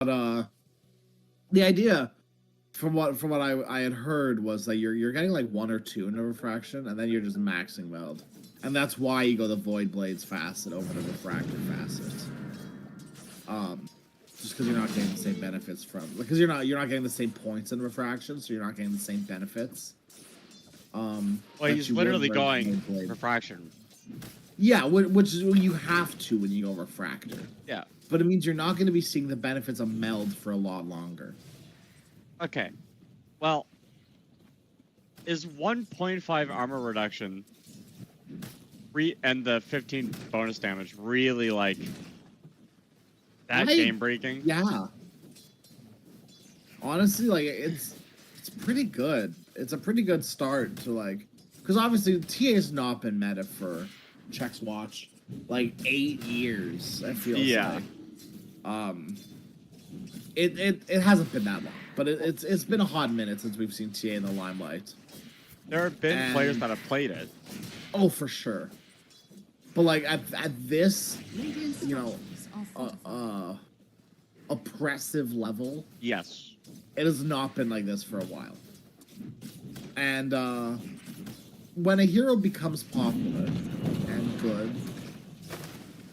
But the idea from what I had heard was that you're getting like 1 or 2 in a refraction, and then you're just maxing meld, and that's why you go the Void Blades facet over the Refractor facet. Just because you're not getting the same benefits from, because you're not getting the same points in refraction, so you're not getting the same benefits. Well, he's literally going refraction. Yeah, which you have to when you go refractor. Yeah. But it means you're not going to be seeing the benefits of meld for a lot longer. Okay. Well, is 1.5 armor reduction and the 15 bonus damage really like that game breaking? Yeah. Honestly, like it's pretty good. It's a pretty good start to like, because obviously TA has not been meta for Check's Watch like 8 years. It feels like. It hasn't been that long, but it's been a hot minute since we've seen TA in the limelight. There have been players that have played it. Oh, for sure. But like at this, you know, oppressive level. Yes. It has not been like this for a while. And when a hero becomes popular and good,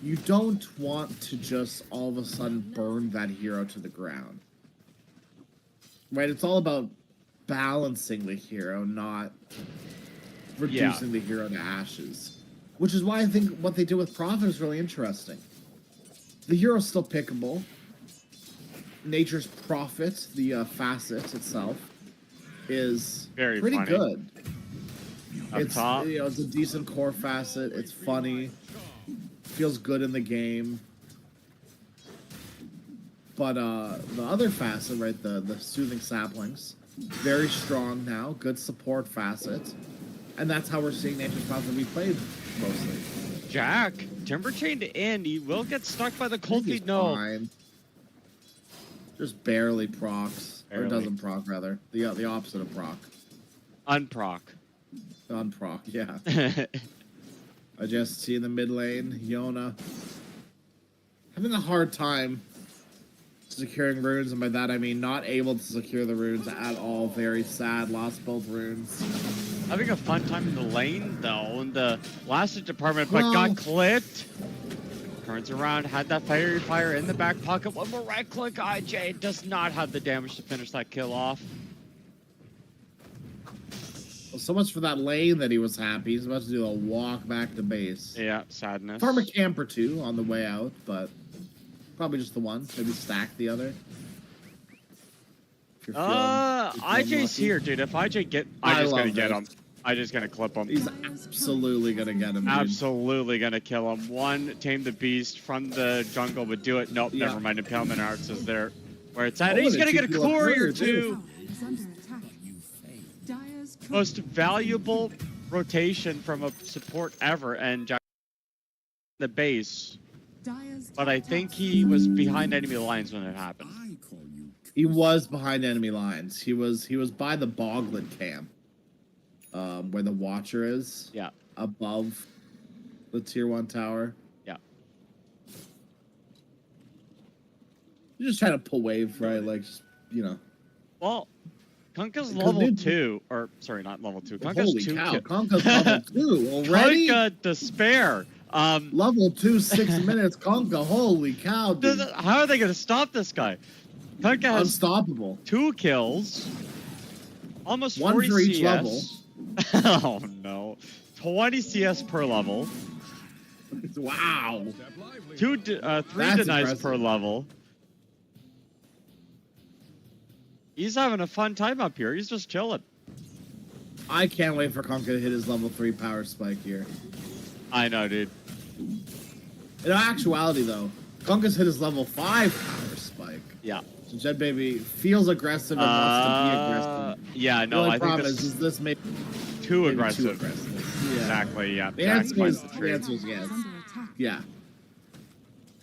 you don't want to just all of a sudden burn that hero to the ground. Right? It's all about balancing the hero, not reducing the hero to ashes. Which is why I think what they did with Prophet is really interesting. The hero's still pickable. Nature's Prophet, the facet itself, is very pretty funny. good. Up top. You know, it's a decent core facet. It's funny. Feels good in the game. But the other facet, right, the Soothing Saplings, very strong now. Good support facet. And that's how we're seeing Nature's Prophet be played mostly. Jack, Timber Chained in. He will get stuck by the Cold Feet. No. Fine. Just barely procs. Barely. Or doesn't proc, rather. The opposite of proc. Unproc. Unproc, yeah. I just see in the mid lane, Yona having a hard time securing runes, and by that I mean not able to secure the runes at all. Very sad, lost both runes. Having a fun time in the lane, though, in the last department, but got clipped. Turns around, had that fire in the back pocket. One more right click. IJ does not have the damage to finish that kill off. Well, so much for that lane that he was happy. He's about to do a walk back to base. Yeah, sadness. Farm a camp or two on the way out, but probably just the one. Maybe stack the other. IJ's here, dude. If IJ get, I'm just gonna get him. I'm just gonna clip him. He's absolutely gonna get him, dude. Absolutely gonna kill him. One, tame the beast from the jungle, but do it. Nope, never mind. Impalement Arts is there where it's at. He's gonna get a courier too. Most valuable rotation from a support ever, and Jack the base. But I think he was behind enemy lines when it happened. He was behind enemy lines. He was by the Boglet camp, where the Watcher is. Yeah. Above the tier 1 tower. Yeah. You're just trying to pull wave, right? Like, you know. Well, Kunkka's level 2, or sorry, not level 2. Kunkka's 2. Kunkka's level 2 already. Kunkka despair. Level 2, 6 minutes. Kunkka, holy cow! Dude. How are they gonna stop this guy? Kunkka has unstoppable. 2 kills, almost 1 40 for each CS. level. Oh no, 20 CS per level. Wow. 3 denies impressive. Per level. He's having a fun time up here. He's just chilling. I can't wait for Kunkka to hit his level 3 power spike here. I know, dude. In actuality, though, Kunkka's hit his level 5 power spike. Yeah. So Jed Baby feels aggressive and wants to be aggressive. Yeah, no, I think this may too aggressive. Too aggressive. Yeah. Exactly, yeah. The answer is yes. Yeah.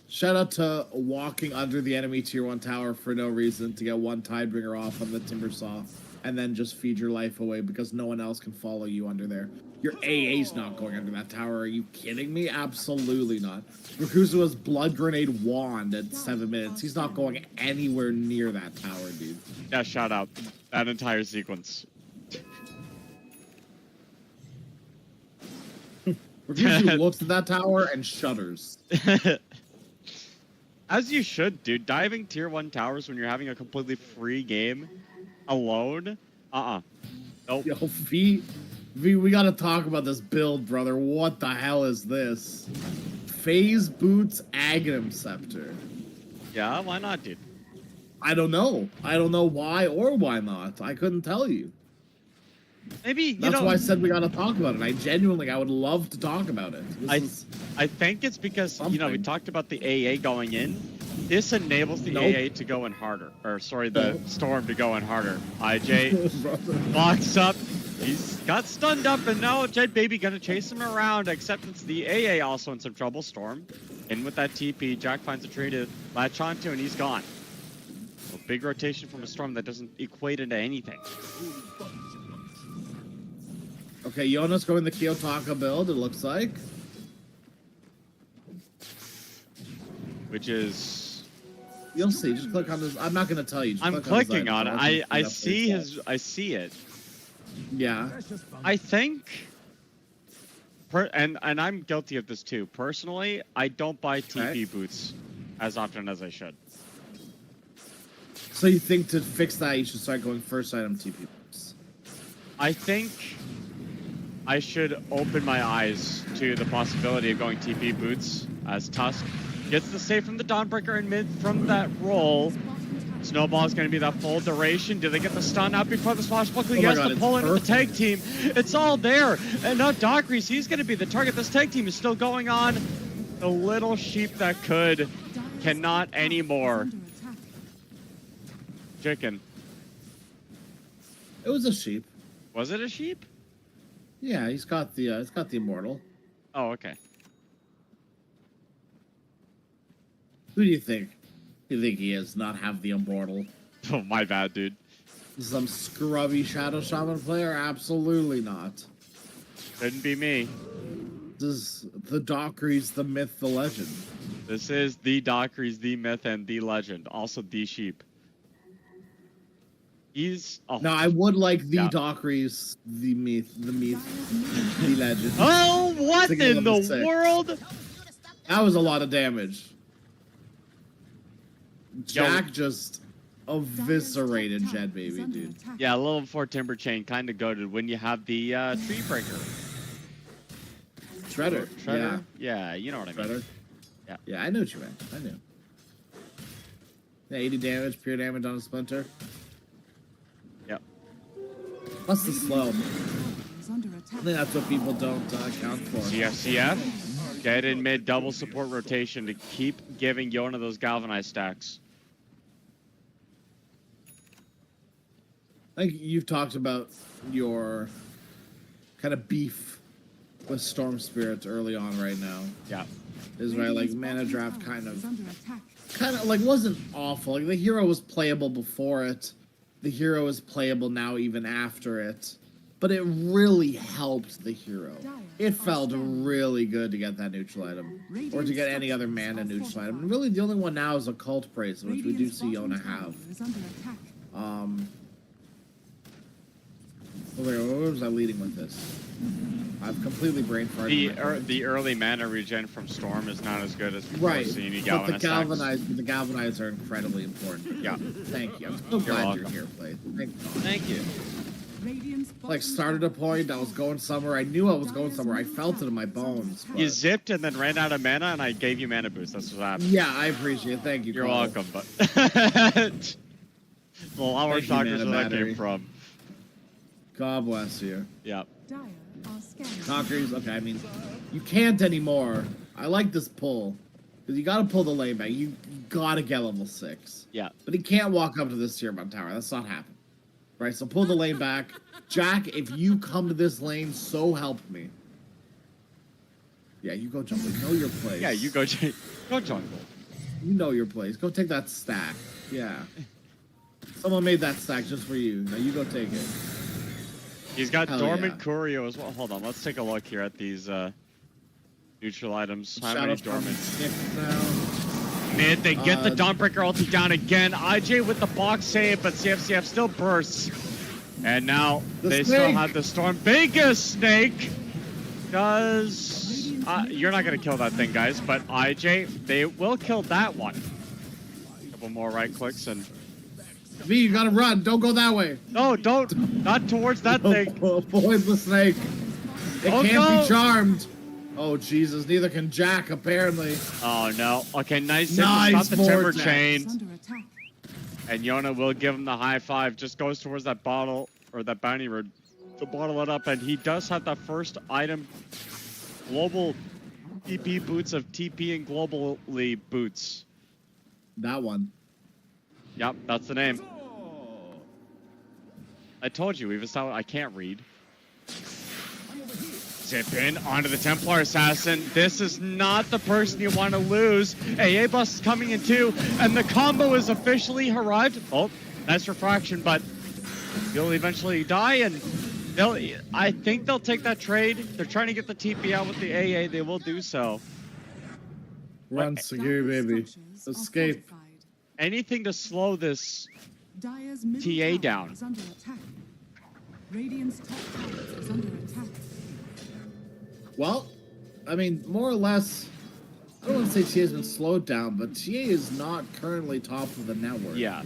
Shout out to walking under the enemy tier 1 tower for no reason to get one Tidebringer off on the Timbersaw and then just feed your life away because no one else can follow you under there. Your AA's not going under that tower. Are you kidding me? Absolutely not. Rakuzua's blood grenade wand at 7 minutes. He's not going anywhere near that tower, dude. Yeah, shout out. That entire sequence. Rakuzu looks at that tower and shudders. As you should, dude. Diving tier 1 towers when you're having a completely free game alone? Nope. Yo, V, we gotta talk about this build, brother. What the hell is this? Phase Boots Aghanim Scepter. Yeah, why not, dude? I don't know. I don't know why or why not. I couldn't tell you. Maybe, you That's know... why I said we gotta talk about it. I would love to talk about it. I think it's because, something. you know, we talked about the AA going in. This enables the AA to go in harder. Or, sorry, the Storm to go in harder. IJ locks up. He's got stunned up, and now Jed Baby gonna chase him around, except it's the AA also in some trouble. Storm in with that TP. Jack finds a tree to latch onto, and he's gone. A big rotation from a Storm that doesn't equate into anything. Okay, Yona's going the Kiyotaka build, it looks like. Which is... You'll see. Just click on this. I'm not going to tell you. Just I'm clicking on it. I see his... I see it. Yeah. I think... and I'm guilty of this too. Personally, I don't buy TP boots as often as I should. So you think to fix that, you should start going first item TP boots? I think I should open my eyes to the possibility of going TP boots as Tusk gets the save from the Dawnbreaker in mid from that roll. Snowball is going to be that full duration. Do they get the stun out before the swashbuckler? Yes, the pull into the tag team. It's all there. And now Dockery's, he's going to be the target. This tag team is still going on. The little sheep that could cannot anymore. Chicken. It was a sheep. Was it a sheep? Yeah, it's got the immortal. Oh, okay. Who do you think? You think he is? Not have the immortal? Oh, my bad, dude. Some scrubby Shadow Shaman player? Absolutely not. Couldn't be me. This is the Dockery's, the myth, the legend. This is the Dockery's, the myth, and the legend. Also, the sheep. He's... Oh. No, I would like the Dockery's, the myth, the legend. Oh, what in the world? That was a lot of damage. Jack just eviscerated Jed Baby, dude. Yeah, a little before Timber Chain kind of goaded when you have the Tree Breaker. Shredder. Shredder? Yeah, you know what I mean. Shredder. Yeah. Yeah, I knew what you meant. I knew. Yeah, 80 damage, pure damage on a Splinter. Yep. Plus the slow. I think that's what people don't account for. CF. Get in mid, double support rotation to keep giving Yona those galvanized stacks. I think you've talked about your kind of beef with Storm Spirits early on right now. Yeah. Is where like mana draft kind of like wasn't awful. Like the hero was playable before it. The hero is playable now even after it. But it really helped the hero. It felt really good to get that neutral item. Or to get any other mana neutral item. And really the only one now is Occult Praise, which we do see Yona have. Wait, what was I leading with this? I've completely brain farted. The early mana regen from Storm is not as good as before, right, so you need but the galvanized galvanize are incredibly important. Yeah. Thank you. I'm so glad you're here, Play. Thank you. Like started a point, I was going somewhere. I knew I was going somewhere. I felt it in my bones. But... You zipped and then ran out of mana, and I gave you mana boost. That's what happened. Yeah, I appreciate it. Thank you. You're Carl. welcome, but well, our shockers where that came from. God bless you. Yeah. Conquerors, okay, I mean, you can't anymore. I like this pull. Because you gotta pull the lane back. You gotta get level 6. Yeah. But he can't walk up to this tier 1 tower. That's not happening. Right, so pull the lane back. Jack, if you come to this lane, so help me. Yeah, you go jungle. Know your place. Yeah, you go jungle. You know your place. Go take that stack. Yeah. Someone made that stack just for you. Now you go take it. He's got Hell dormant yeah. Curio as well. Hold on, let's take a look here at these neutral items. How Shadow many Storm dormant? now. Mid, they get the Dawnbreaker ulti down again. IJ with the box save, but CFCF still bursts. And now they still have the Storm. Biggest snake does... you're not going to kill that thing, guys, but IJ, they will kill that one. Couple more right clicks and... V, you gotta run. Don't go that way. No, don't. Not towards that thing. Avoid the snake. It Oh, can't be charmed. Oh, Jesus. Neither can Jack, apparently. Oh, no. Okay, nice. Nice Stop the timber vortex. chain. And Yona will give him the high five. Just goes towards that bottle, or that bounty road, to bottle it up. And he does have that first item. Global TP boots of TP and globally boots. That one. Yep, that's the name. I told you, we've established I can't read. Zip in onto the Templar Assassin. This is not the person you want to lose. AA Bus is coming in too, and the combo is officially arrived. Oh, nice refraction, but he'll eventually die, and I think they'll take that trade. They're trying to get the TP out with the AA. They will do so. Run, secure, baby. Escape. Anything to slow this TA down. Well, I mean, more or less, I don't want to say TA has been slowed down, but TA is not currently top of the network. Yeah.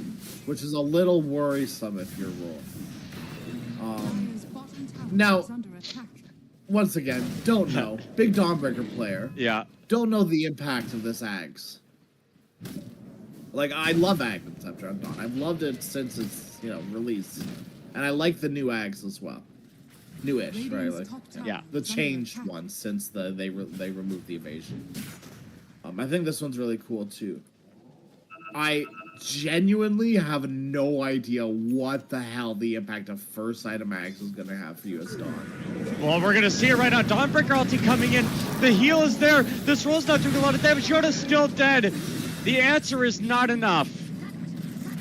Which is a little worrisome if you're Roar. Now, once again, don't know. Big Dawnbreaker player. Yeah. Don't know the impact of this Ags. Like, I love Ag Conceptor on Dawn. I've loved it since its, release. And I like the new Ags as well. Newish, right? Like, yeah. The changed one since they removed the evasion. I think this one's really cool too. I genuinely have no idea what the hell the impact of first item Ags is gonna have for you as Dawn. Well, we're gonna see it right now. Dawnbreaker ulti coming in. The heal is there. This roll's not doing a lot of damage. Yoda's still dead. The answer is not enough.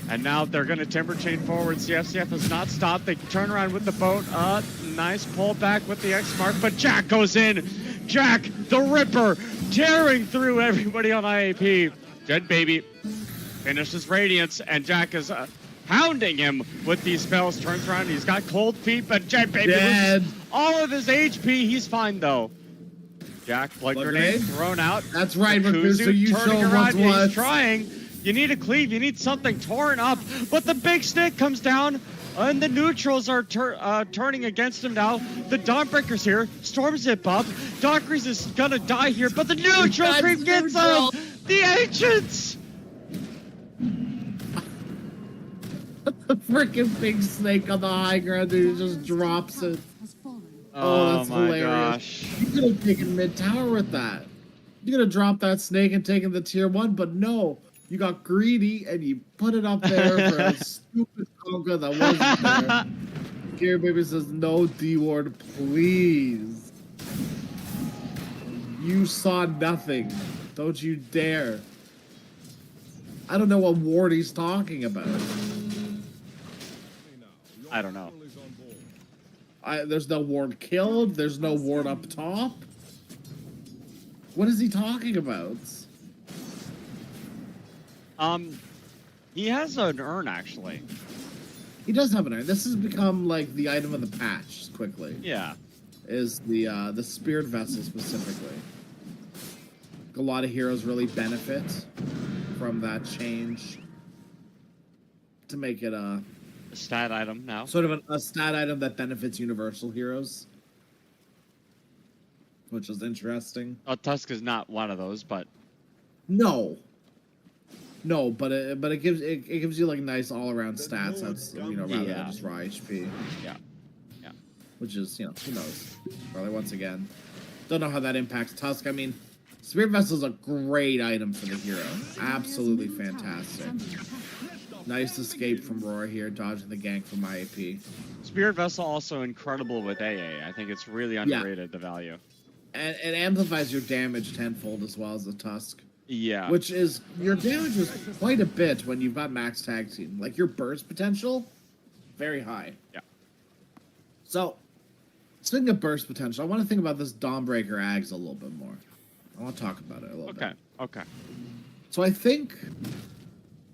And now they're going to timber chain forward. CFCF has not stopped. They turn around with the boat. Nice pull back with the X mark, but Jack goes in. Jack, the Ripper, tearing through everybody on IAP. Dead Baby finishes Radiance, and Jack is pounding him with these spells. Turns around, he's got cold feet, but Dead Baby loses all of his HP. He's fine, though. Jack, blood grenade thrown out. That's right, Kuzu so you turning show around. what. He's trying. You need a cleave. You need something torn up. But the big stick comes down, and the neutrals are turning against him now. The Dawnbreaker's here. Storm zip up. Dockery's is gonna die here, but the neutral creep gets him. The Ancients. The freaking big snake on the high ground, dude, just drops it. Oh, that's my hilarious. Gosh. You could have taken mid tower with that. You could have dropped that snake and taken the tier 1, but no. You got greedy and you put it up there for a stupid conga that wasn't there. Gary Baby says, no D-ward, please. You saw nothing. Don't you dare. I don't know what ward he's talking about. I don't know. There's no ward killed. There's no ward up top. What is he talking about? He has an urn, actually. He does have an urn. This has become, like, the item of the patch, quickly. Yeah. Is the Spirit Vessel, specifically. A lot of heroes really benefit from that change to make it a stat item now. Sort of a stat item that benefits universal heroes. Which is interesting. Oh, Tusk is not one of those, but... No, but it gives you like nice all around stats. That's rather than just raw HP. Yeah. Which is who knows? Probably once again, don't know how that impacts Tusk. I mean, Spirit Vessel is a great item for the hero. Absolutely fantastic. Nice escape from Roar here, dodging the gank from IAP. Spirit Vessel also incredible with AA. I think it's really underrated, the value. And it amplifies your damage tenfold as well as the Tusk. Yeah. Which is, your damage is quite a bit when you've got max tag team. Like, your burst potential, very high. Yeah. So, speaking of burst potential, I want to think about this Dawnbreaker Ags a little bit more. I want to talk about it a little bit. Okay. So I think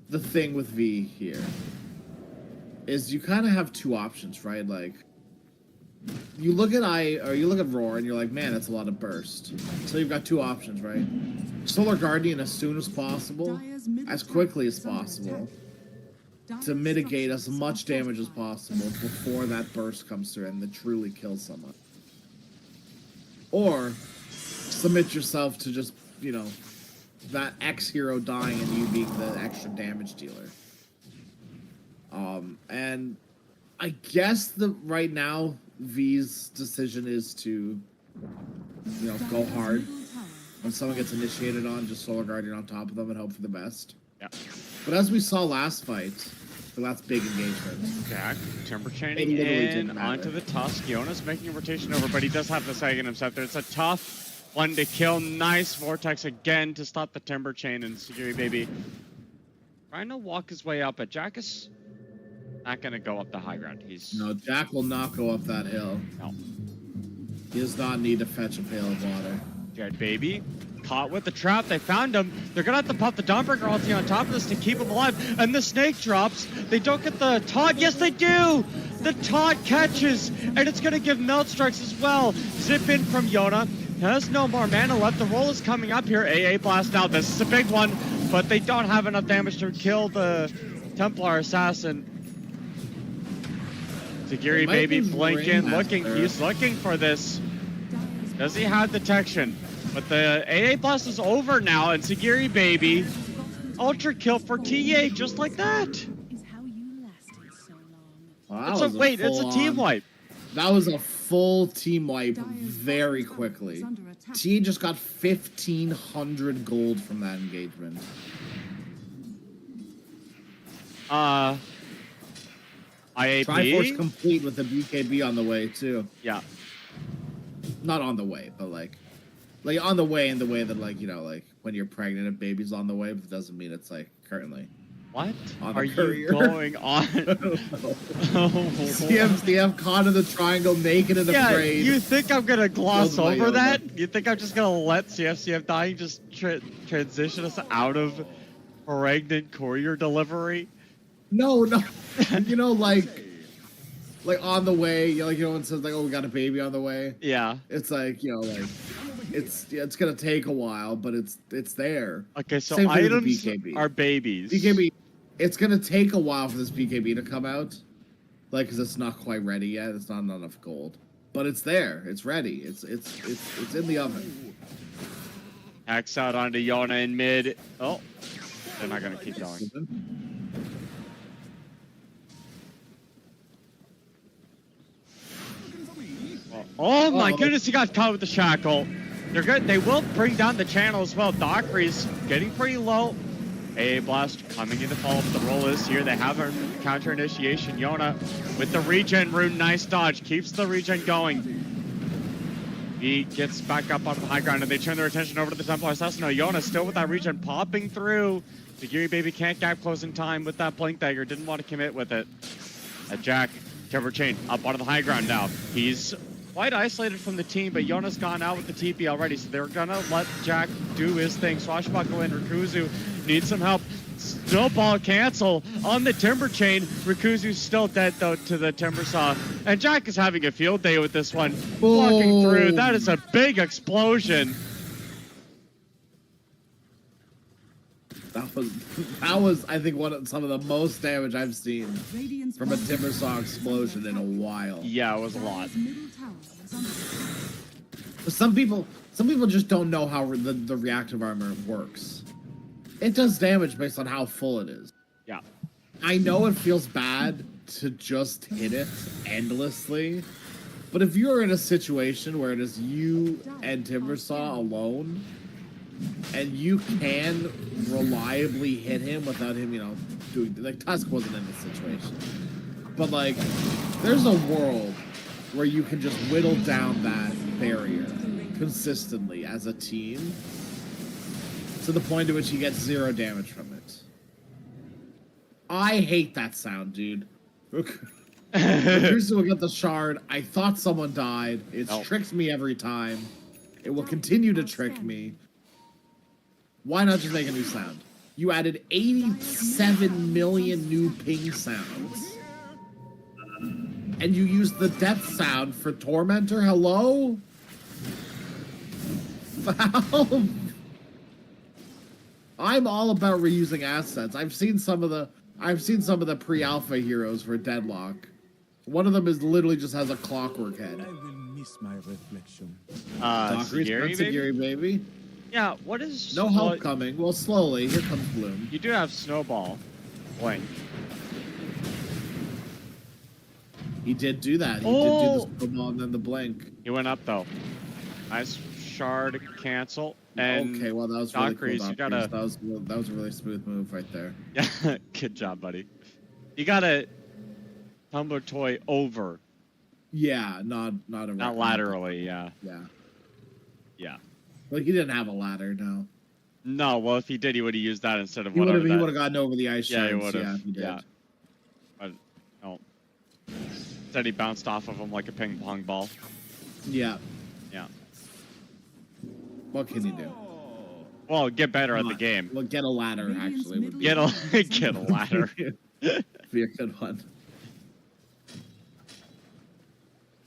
the thing with V here is you kind of have two options, right? Like, you look at Roar and you're like, man, that's a lot of burst. So you've got two options, right? Solar Guardian as soon as possible, as quickly as possible, to mitigate as much damage as possible before that burst comes through and then truly kills someone. Or submit yourself to just, you know, that X hero dying and you being the extra damage dealer. And I guess right now V's decision is to, you know, go hard. When someone gets initiated on, just Solar Guardian on top of them and hope for the best. Yeah. But as we saw last fight, the last big engagement, Jack, Timber chaining in onto the Tusk. Yona's making a rotation over, but he does have the Sag in himself there. It's a tough one to kill. Nice Vortex again to stop the Timber chain, and Security Baby trying to walk his way up, but Jack is not going to go up the high ground. No, Jack will not go up that hill. No. He does not need to fetch a pail of water. Jared Baby caught with the trap. They found him. They're gonna have to pop the Dawnbreaker ulti on top of this to keep him alive. And the snake drops. They don't get the taunt. Yes, they do. The taunt catches, and it's gonna give melt strikes as well. Zip in from Yona. Has no more mana left. The roll is coming up here. AA blast now. This is a big one, but they don't have enough damage to kill the Templar assassin. Security Baby blinking, looking. He's looking for this. Does he have detection? But the AA blast is over now, and Sagiri Baby, ultra kill for TA, just like that. Wow, it's a team wipe. That was a full team wipe very quickly. T just got 1,500 gold from that engagement. IAP? Triforce complete with the BKB on the way, too. Yeah. Not on the way, but like on the way in the way that, like, you know, like when you're pregnant, a baby's on the way, but it doesn't mean it's like currently. What on are you going on? CF caught in the triangle, naked and afraid. You think I'm gonna gloss over that? You think I'm just gonna let CF dying just transition us out of pregnant courier delivery? No. You know, like on the way, you know, like, you know, when it says like, oh, we got a baby on the way. Yeah. It's like, you know, like it's gonna take a while, but it's there. Okay, so items are babies. BKB, it's gonna take a while for this BKB to come out, like, because it's not quite ready yet. It's not enough gold, but it's there. It's ready. It's in the oven. Axe out onto Yona in mid. Oh, they're not gonna keep going. Oh my goodness, he got caught with the shackle. They're good. They will bring down the channel as well. Dockery's getting pretty low. AA blast coming in to follow up. The roll is here. They have a counter initiation. Yona with the regen rune. Nice dodge. Keeps the regen going. He gets back up onto the high ground, and they turn their attention over to the Templar Assassin. No, Yona still with that regen popping through. Sagiri Baby can't gap close in time with that blink dagger. Didn't want to commit with it. Jack, Timber Chain up onto the high ground now. He's quite isolated from the team, but Yona's gone out with the TP already, so they're gonna let Jack do his thing. Swashbuckle in. Rikuzu needs some help. Snowball cancel on the Timber Chain. Rikuzu's still dead, though, to the Timber Saw. And Jack is having a field day with this one. Walking through. That is a big explosion. That was, I think, some of the most damage I've seen from a Timber Saw explosion in a while. Yeah, it was a lot. Some people just don't know how the reactive armor works. It does damage based on how full it is. Yeah. I know it feels bad to just hit it endlessly, but if you're in a situation where it is you and Timbersaw alone, and you can reliably hit him without him, you know, doing, like, Tusk wasn't in this situation, but like, there's a world where you can just whittle down that barrier consistently as a team to the point at which he gets 0 damage from it. I hate that sound, dude. Here's will get the shard. I thought someone died. It's tricked me every time. It will continue to trick me. Why not just make a new sound? You added 87 million new ping sounds. And you used the death sound for Tormentor? Hello? Valve? I'm all about reusing assets. I've seen some of the pre-alpha heroes for Deadlock. One of them is literally just has a clockwork head. I will miss my reflection. Sagiri, baby. Yeah, what is... No help coming. Well, slowly. Here comes Bloom. You do have Snowball. Blink. He did do that. He did do the snowball and then the blink. He went up, though. Nice shard cancel. And okay, well, that was really cool. You gotta... That was a really smooth move right there. Yeah, good job, buddy. You gotta tumbler toy over. Yeah, not laterally, yeah. Yeah. Yeah. Well, he didn't have a ladder, no. No, well, if he did, he would have used that instead of he whatever. He would have gotten over the ice yeah, shards. He would have. Yeah, he did. Yeah. But, no. Instead, he bounced off of him like a ping pong ball. Yeah. Yeah. What can you do? Well, get better at the game. Well, get a ladder, actually. Would be get a ladder. Be a good one.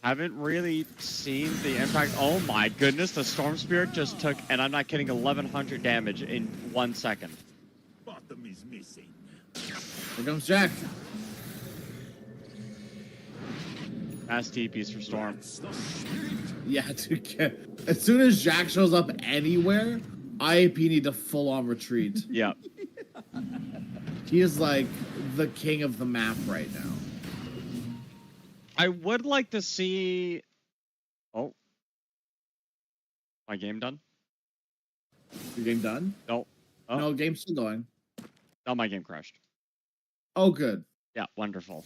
Haven't really seen the impact. Oh my goodness, the Storm Spirit just took, and I'm not kidding, 1100 damage in 1 second. Bottom is missing. Here comes Jack. Fast TPs for Storm. Yeah, dude, as soon as Jack shows up anywhere, IAP need to full-on retreat. Yep. He is like the king of the map right now. I would like to see... Oh. My game done? Your game done? No. Oh. No, game's still going. No, my game crashed. Oh, good. Yeah, wonderful.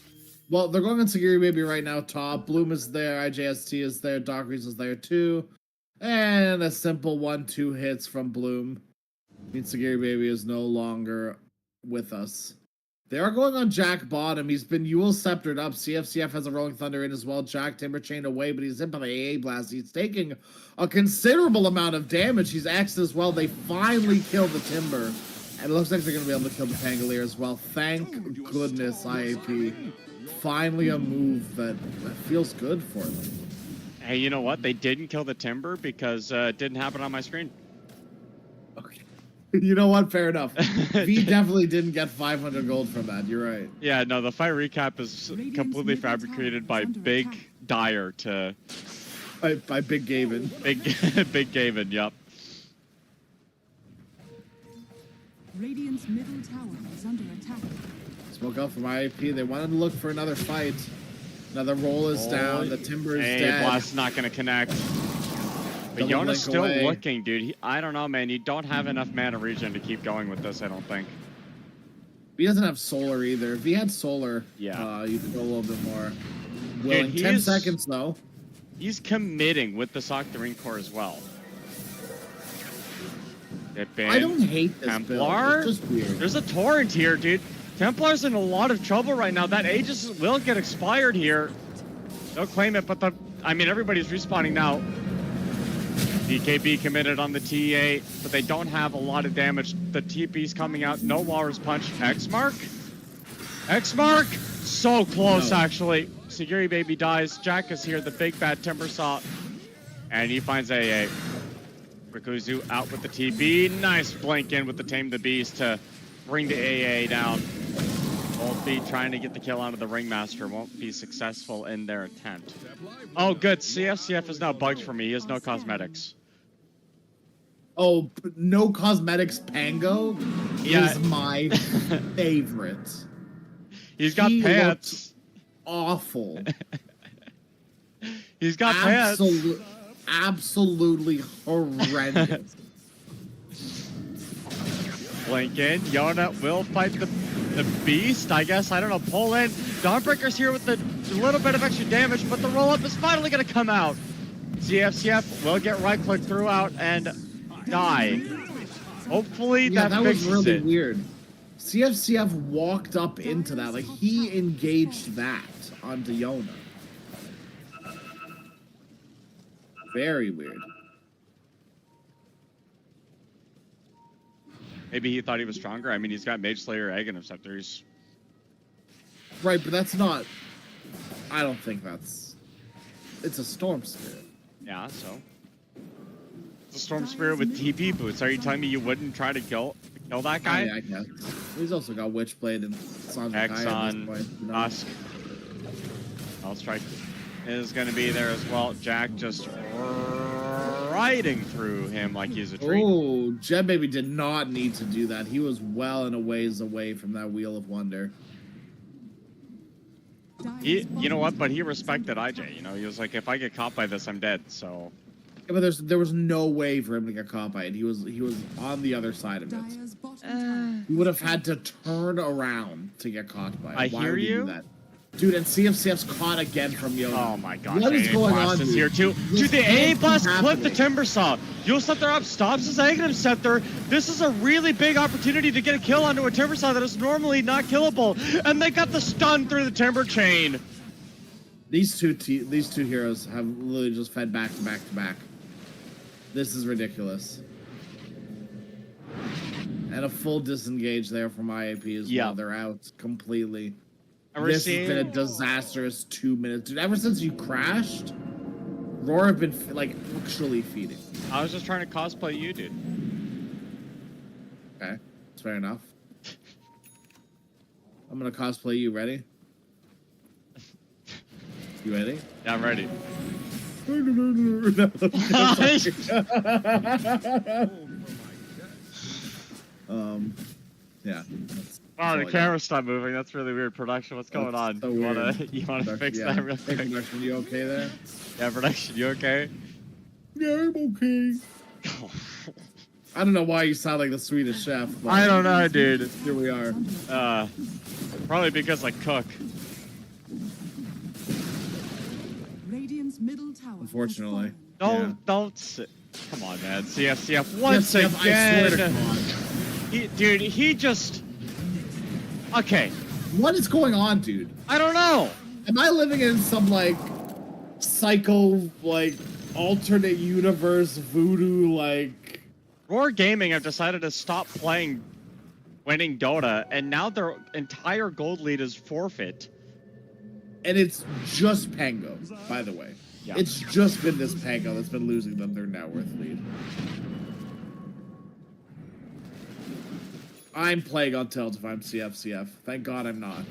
Well, they're going on Sagiri Baby right now, top. Bloom is there, IJST is there, Dockeries is there too. And a simple 1-2 hits from Bloom. Means Sagiri Baby is no longer with us. They are going on Jack bottom. He's been Yule sceptered up. CFCF has a Rolling Thunder in as well. Jack Timber chained away, but he's hit by the AA blast. He's taking a considerable amount of damage. He's X'd as well. They finally killed the Timber. And it looks like they're going to be able to kill the Pangolier as well. Thank goodness, IAP. Finally a move that feels good for them. Hey, you know what? They didn't kill the Timber because it didn't happen on my screen. Okay. You know what? Fair enough. V definitely didn't get 500 gold from that. You're right. Yeah, no, the fight recap is completely fabricated by Big Dyer to... By Big Gavin. Big Gavin, yep. Radiant's middle tower is under attack. Smoke out from IAP. They wanted to look for another fight. Another roll is down. The Timber is dead. Blast's not going to connect. But Yona's still looking, dude. I don't know, man. You don't have enough mana regen to keep going with this, I don't think. He doesn't have solar either. If he had solar, yeah, you could go a little bit more. Willing. Dude, 10 seconds, though. He's committing with the Soctarine core as well. I don't hate this Templar. It's just weird. There's a torrent here, dude. Templar's in a lot of trouble right now. That Aegis will get expired here. They'll claim it, but everybody's respawning now. DKB committed on the T8, but they don't have a lot of damage. The TP's coming out. No Walrus Punch. X-Mark? X-Mark? So close, actually. Sagiri Baby dies. Jack is here, the big bad Timber Saw. And he finds AA. Rikuzu out with the TB. Nice blink in with the Tame the Beast to bring the AA down. Won't be trying to get the kill onto the Ringmaster. Won't be successful in their attempt. Oh, good. CFCF is now bugged for me. He has no cosmetics. Oh, no cosmetics Pango is my favorite. He's got pants. Awful. He's got pants. Absolutely horrendous. Blink in. Yona will fight the beast, I guess. I don't know. Pull in. Dawnbreaker's here with a little bit of extra damage, but the roll-up is finally going to come out. CFCF will get right-click throughout and die. Hopefully Yeah, that was fixes really it. weird. CFCF walked up into that. Like, he engaged that onto Yona. Very weird. Maybe he thought he was stronger. I mean, he's got Mage Slayer, Egg, and Scepters. Right, but that's not... I don't think that's... It's a Storm Spirit. Yeah, so. It's a Storm Spirit with TP boots. Are you telling me you wouldn't try to kill that guy? Yeah, I guess. He's also got Witchblade and Sanjay X on Dusk. Strike is going to be there as well. Jack just riding through him like he's a tree. Oh, Jet Baby did not need to do that. He was well and a ways away from that Wheel of Wonder. You know what? But he respected IJ. You know, he was like, if I get caught by this, I'm dead. So. Yeah, but there was no way for him to get caught by it. He was on the other side of it. He would have had to turn around to get caught by it. I Why hear would he do you. that? Dude, and CFCF's caught again from Yona. Oh my gosh, What is AA going Blast on, is dude? here too. This Dude, the AA can't be Blast clipped the happening. Timber Saw. You'll set there up, stops his Aghanim Scepter. This is a really big opportunity to get a kill onto a Timber Saw that is normally not killable. And they got the stun through the Timber Chain. These two heroes have literally just fed back to back to back. This is ridiculous. And a full disengage there from IAP as well. They're out completely. And This has been a disastrous 2 minutes. Dude, ever since you crashed, Roar have been, like, actually feeding. I was just trying to cosplay you, dude. Okay, that's fair enough. I'm gonna cosplay you. Ready? You ready? Yeah, I'm ready. Yeah. Oh, the camera stopped moving. That's really weird. Production, what's going on? So You weird. wanna fix that real Hey, quick? production, you okay there? Yeah, production, you okay? Yeah, I'm okay. I don't know why you sound like the Swedish chef. But I don't know, dude. here we are. Probably because I cook. Radiant's middle tower. Unfortunately. Don't sit. Come on, man. CFCF once Yes, I swear to again. God. Dude, he just. Okay, What is going on, dude? I don't know. Am I living in some, like, psycho, like, alternate universe voodoo, like... Roar Gaming have decided to stop playing winning Dota, and now their entire gold lead is forfeit. And it's just Pango, by the way. Yeah. It's just been this Pango that's been losing them their net worth lead. I'm playing on Tilt if I'm CFCF. Thank God I'm not.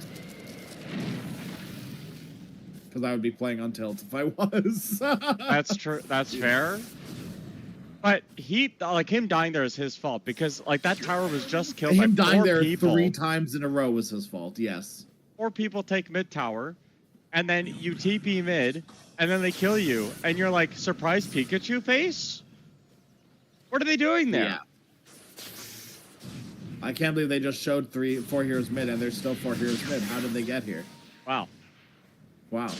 Because I would be playing on Tilt if I was. That's true. That's fair. But him dying there is his fault because that tower was just killed Him by dying 4 there people. 3 times in a row was his fault, yes. 4 people take mid tower, and then you TP mid, and then they kill you, and you're like, surprise Pikachu face? What are they doing there? Yeah. I can't believe they just showed 4 heroes mid, and there's still 4 heroes mid. How did they get here? Wow. Wow.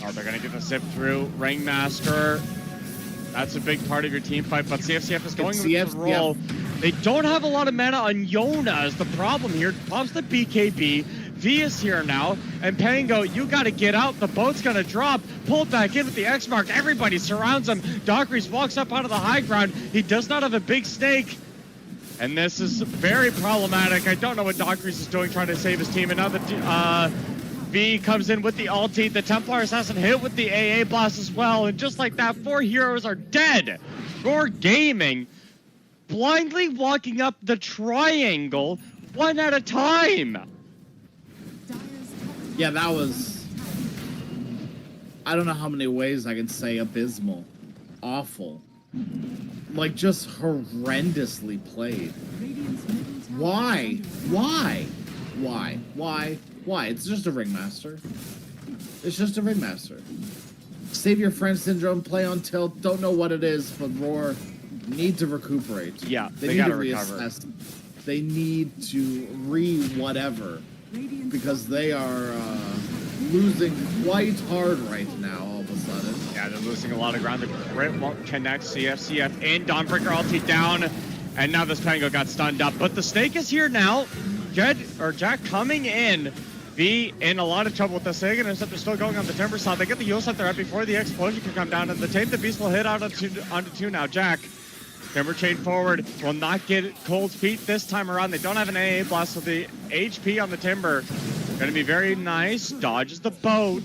Oh, they're gonna get the zip through. Ringmaster. That's a big part of your team fight, but CFCF is going with the roll. They don't have a lot of mana on Yona is the problem here. Pops the BKB. V is here now, and Pango, you gotta get out. The boat's gonna drop. Pulled back in with the X mark. Everybody surrounds him. Dockeries walks up out of the high ground. He does not have a big snake. And this is very problematic. I don't know what Dockeries is doing, trying to save his team. And now the V comes in with the ulti. The Templar Assassin hit with the AA blast as well. And just like that, 4 heroes are dead. Roar Gaming blindly walking up the triangle 1 at a time. Yeah, that was... I don't know how many ways I can say abysmal. Awful. Like, just horrendously played. Why? Why? Why? Why? Why? It's just a Ringmaster. It's just a Ringmaster. Save your friend syndrome, play on Tilt, don't know what it is, but Roar need to recuperate. Yeah, they need gotta to recover. reassess. They need to re-whatever. Because they are losing quite hard right now, all of a sudden. Yeah, they're losing a lot of ground. The crit won't connect. CF in. Dawnbreaker ulti down. And now this Pango got stunned up. But the snake is here now. Jack coming in. V in a lot of trouble with the Sega Interceptor still going on the Timber side. They get the Yule Scepter right before the explosion can come down. And the Tame the Beast will hit out onto two now. Jack. Timber chain forward. Will not get cold feet this time around. They don't have an AA blast, so the HP on the Timber going to be very nice. Dodges the boat.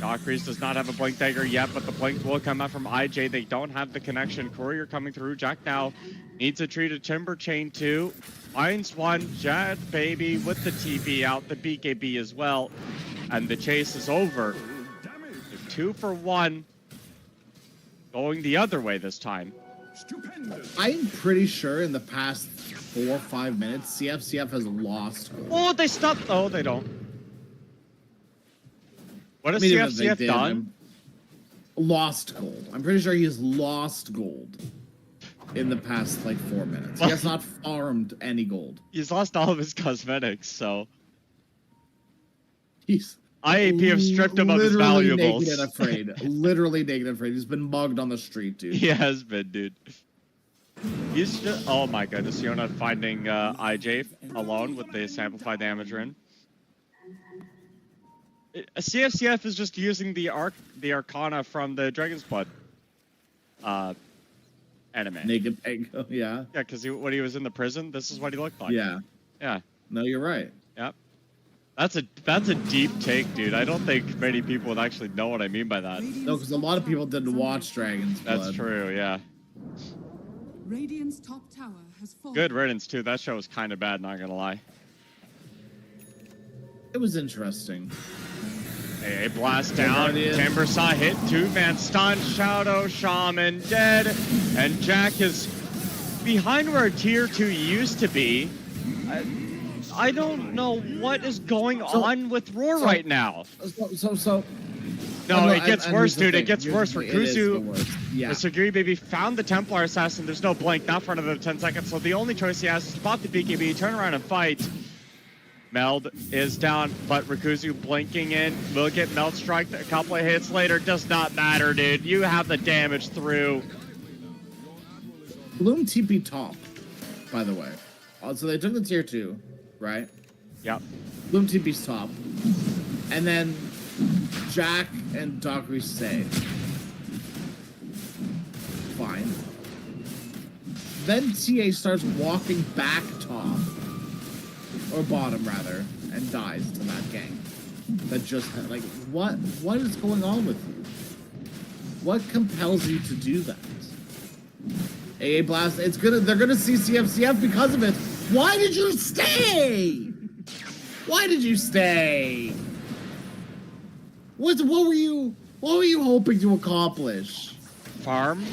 Dockeries does not have a Blink Dagger yet, but the Blink will come out from IJ. They don't have the connection. Courier coming through. Jack now needs a tree to Timber chain 2. Finds one. Jet baby with the TB out. The BKB as well. And the chase is over. 2 for 1. Going the other way this time. I'm pretty sure in the past 4 or 5 minutes, CF has lost gold. Oh, they stopped. Oh, they don't. What has even if they CF did, done? Lost gold. I'm pretty sure he has lost gold in the past, like, 4 minutes. He has not farmed any gold. He's lost all of his cosmetics, so... He's... IAP have stripped him of his valuables. Literally naked and afraid. Literally naked and afraid. He's been mugged on the street, dude. He has been, dude. He's just... Oh my goodness, Yona finding IJ alone with the Amplify Damager in. CF is just using the Arcana from the Dragon's Blood anime. Naked Pango, yeah. Yeah, because when he was in the prison, this is what he looked like. Yeah. Yeah. No, you're right. Yep. That's a deep take, dude. I don't think many people would actually know what I mean by that. No, because a lot of people didn't watch Dragon's Blood. That's true, yeah. Radiant's top tower has fallen. Good riddance, too. That show was kind of bad, not gonna lie. It was interesting. A blast down. Timber saw hit. 2-man stun. Shadow Shaman dead. And Jack is behind where tier 2 used to be. I don't know what is going on with Roar right now. No, it gets worse, dude. It gets worse for Kuzu. Yeah. The Sagiri baby found the Templar assassin. There's no blink, not front of him 10 seconds. So the only choice he has is to pop the BKB, turn around and fight. Meld is down, but Rikuzu blinking in. Will get Meld strike a couple of hits later. Does not matter, dude. You have the damage through. Bloom TP top, by the way. So they took the tier 2, right? Yep. Bloom TP's top. And then Jack and Dockery stay. Fine. Then TA starts walking back top. Or bottom, rather. And dies to that gang. That just, like, what is going on with you? What compels you to do that? AA Blast, they're gonna see CF because of it. Why did you stay? Why did you stay? What were you hoping to accomplish? Farm?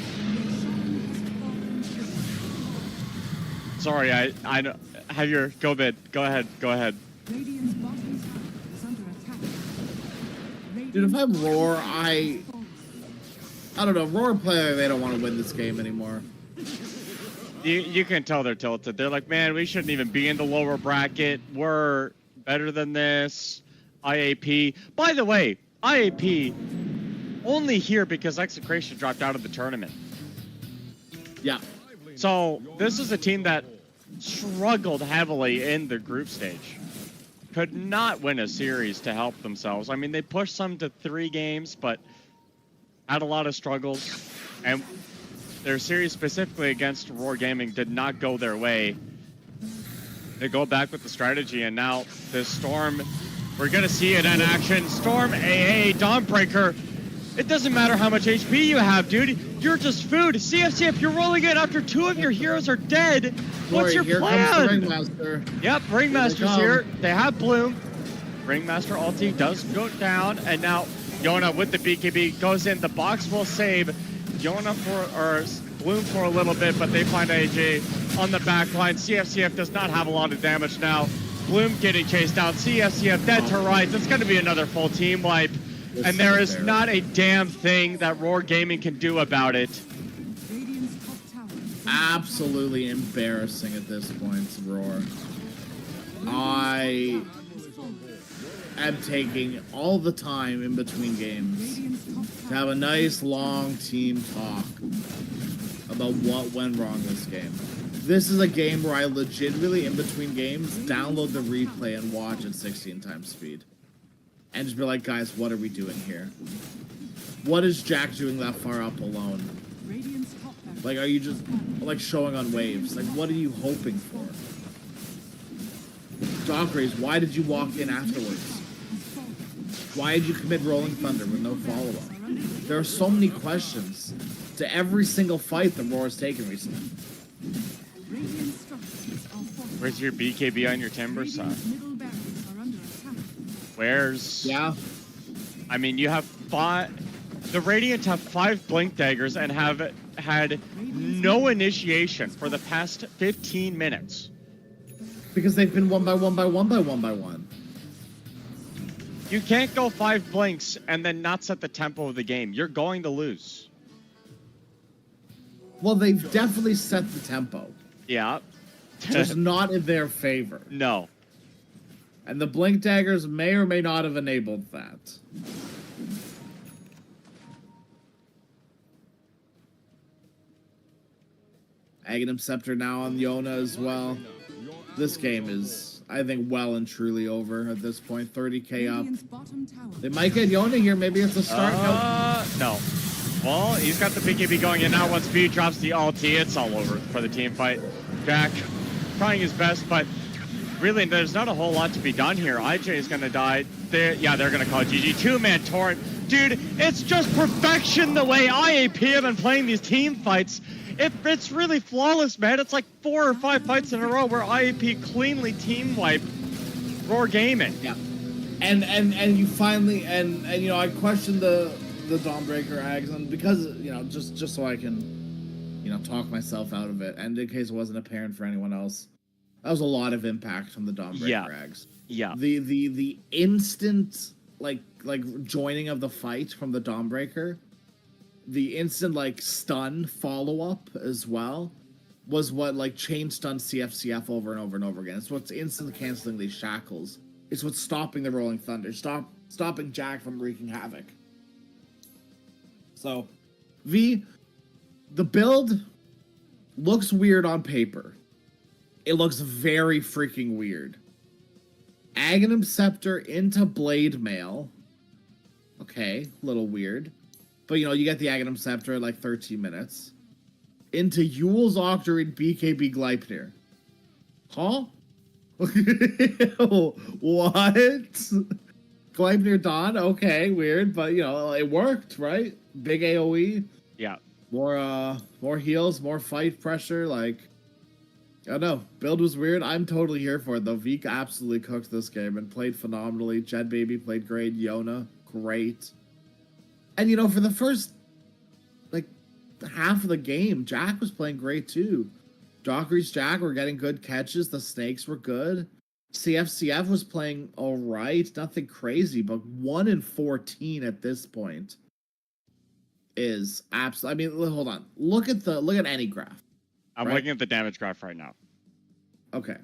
Sorry, I know. Have your go mid. Go ahead. Radiant's bottom tower is under attack. Dude, if I'm Roar, I don't know. Roar player, they don't want to win this game anymore. You can tell they're tilted. They're like, man, we shouldn't even be in the lower bracket. We're better than this. IAP. By the way, IAP only here because Execration dropped out of the tournament. Yeah. So this is a team that struggled heavily in the group stage. Could not win a series to help themselves. I mean, they pushed some to 3 games, but had a lot of struggles. And their series specifically against Roar Gaming did not go their way. They go back with the strategy, and now this Storm, we're going to see it in action. Storm AA, Dawnbreaker. It doesn't matter how much HP you have, dude. You're just food. CF, you're rolling in after 2 of your heroes are dead. What's your plan? Comes the Ringmaster. Yep, Ringmaster's here. They have Bloom. Ringmaster ulti does go down, and now Yona with the BKB goes in. The box will save Yona Bloom for a little bit, but they find AJ on the back line. CF does not have a lot of damage now. Bloom getting chased out. CF dead to rights. It's going to be another full team wipe. And there is not a damn thing that Roar Gaming can do about it. Radiant's top tower is Absolutely embarrassing at this point, Roar. I am taking all the time in between games Radiant's top to have a nice long team talk about what went wrong this game. This is a game where I legitimately, in between games, download the replay and watch at 16 times speed. And just be like, guys, what are we doing here? What is Jack doing that far up alone? Radiant's top barracks. Like, are you just, like, showing on waves? Like, what are you hoping for? Docrays, why did you walk in afterwards? Why did you commit Rolling Thunder with no follow-up? There are so many questions to every single fight that Roar's taken recently. Radiant structures are fortified. Where's your BKB on your timber side? Radiant's middle barracks are under attack. Where's... Yeah. I mean, you have 5... The Radiant have 5 Blink Daggers and have had no initiation for the past 15 minutes. Because they've been one by one by one by one by one. You can't go 5 Blinks and then not set the tempo of the game. You're going to lose. Well, they've definitely set the tempo. Yeah. Just not in their favor. No. And the Blink Daggers may or may not have enabled that. Aghanim Scepter now on Yona as well. This game is, I think, well and truly over at this point. 30k up. Radiant's bottom tower. They might get Yona here. Maybe it's a start. No. Well, he's got the BKB going in now. Once B drops the ulti, it's all over for the team fight. Jack trying his best, but really, there's not a whole lot to be done here. IJ is going to die. They're going to call it GG. 2-man torrent. Dude, it's just perfection the way IAP have been playing these team fights. It's really flawless, man. It's like 4 or 5 fights in a row where IAP cleanly team wipe Roar Gaming. Yeah. And you finally, and you know, I questioned the Dawnbreaker Ags, and because, you know, just so I can, you know, talk myself out of it, and in case it wasn't apparent for anyone else, that was a lot of impact from the Dawnbreaker Ags. Yeah. The instant like joining of the fight from the Dawnbreaker, the instant like stun follow up as well, was what like chain stunned CFCF over and over and over again. It's what's instant canceling these shackles. It's what's stopping the Rolling Thunder, stopping Jack from wreaking havoc. So, the build looks weird on paper. It looks very freaking weird. Aghanim Scepter into Blade Mail. Okay, a little weird. But, you know, you get the Aghanim Scepter in like 13 minutes. Into Yule's Octarine BKB Gleipnir. Huh? What? Gleipnir Dawn? Okay, weird. But, you know, it worked, right? Big AoE. Yeah. More heals, more fight pressure. Like, I don't know. Build was weird. I'm totally here for it, though. Vika absolutely cooked this game and played phenomenally. Jed Baby played great. Yona, great. And, you know, for the first, like, half of the game, Jack was playing great, too. Dockery's Jack were getting good catches. The snakes were good. CFCF was playing all right. Nothing crazy, but 1 in 14 at this point is absolutely... I mean, hold on. Look at any graph. I'm looking at the damage graph right now. Okay.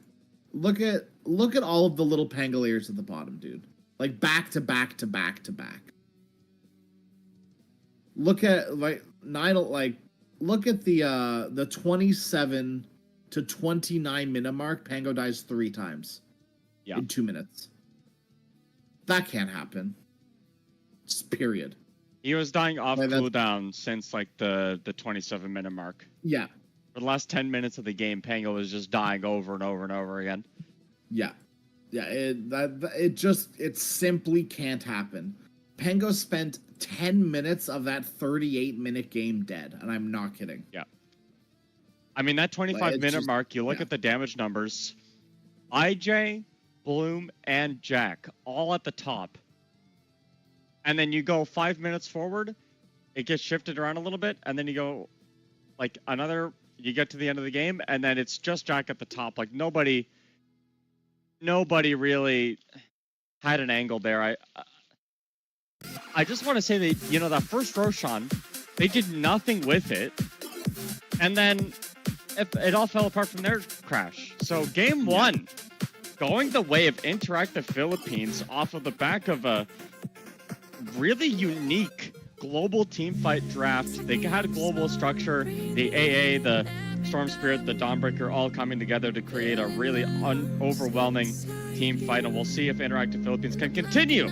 Look at all of the little Pangoliers at the bottom, dude. Like, back to back to back to back. Look at look at the 27 to 29 minute mark. Pango dies 3 times in 2 minutes. That can't happen. Just period. He was dying off cooldown since like the 27 minute mark. Yeah. For the last 10 minutes of the game, Pango was just dying over and over and over again. Yeah. Yeah, it simply can't happen. Pango spent 10 minutes of that 38-minute game dead, and I'm not kidding. Yeah. I mean, that 25-minute mark, you look at the damage numbers, IJ, Bloom, and Jack, all at the top. And then you go 5 minutes forward, it gets shifted around a little bit, and then you go, like, you get to the end of the game, and then it's just Jack at the top. Like, nobody really had an angle there. I just want to say that, you know, that first Roshan, they did nothing with it. And then it all fell apart from their crash. So game 1, going the way of Interactive Philippines off of the back of a really unique global team fight draft. They had a global structure, the AA, the Storm Spirit, the Dawnbreaker, all coming together to create a really overwhelming team fight, and we'll see if Interactive Philippines can continue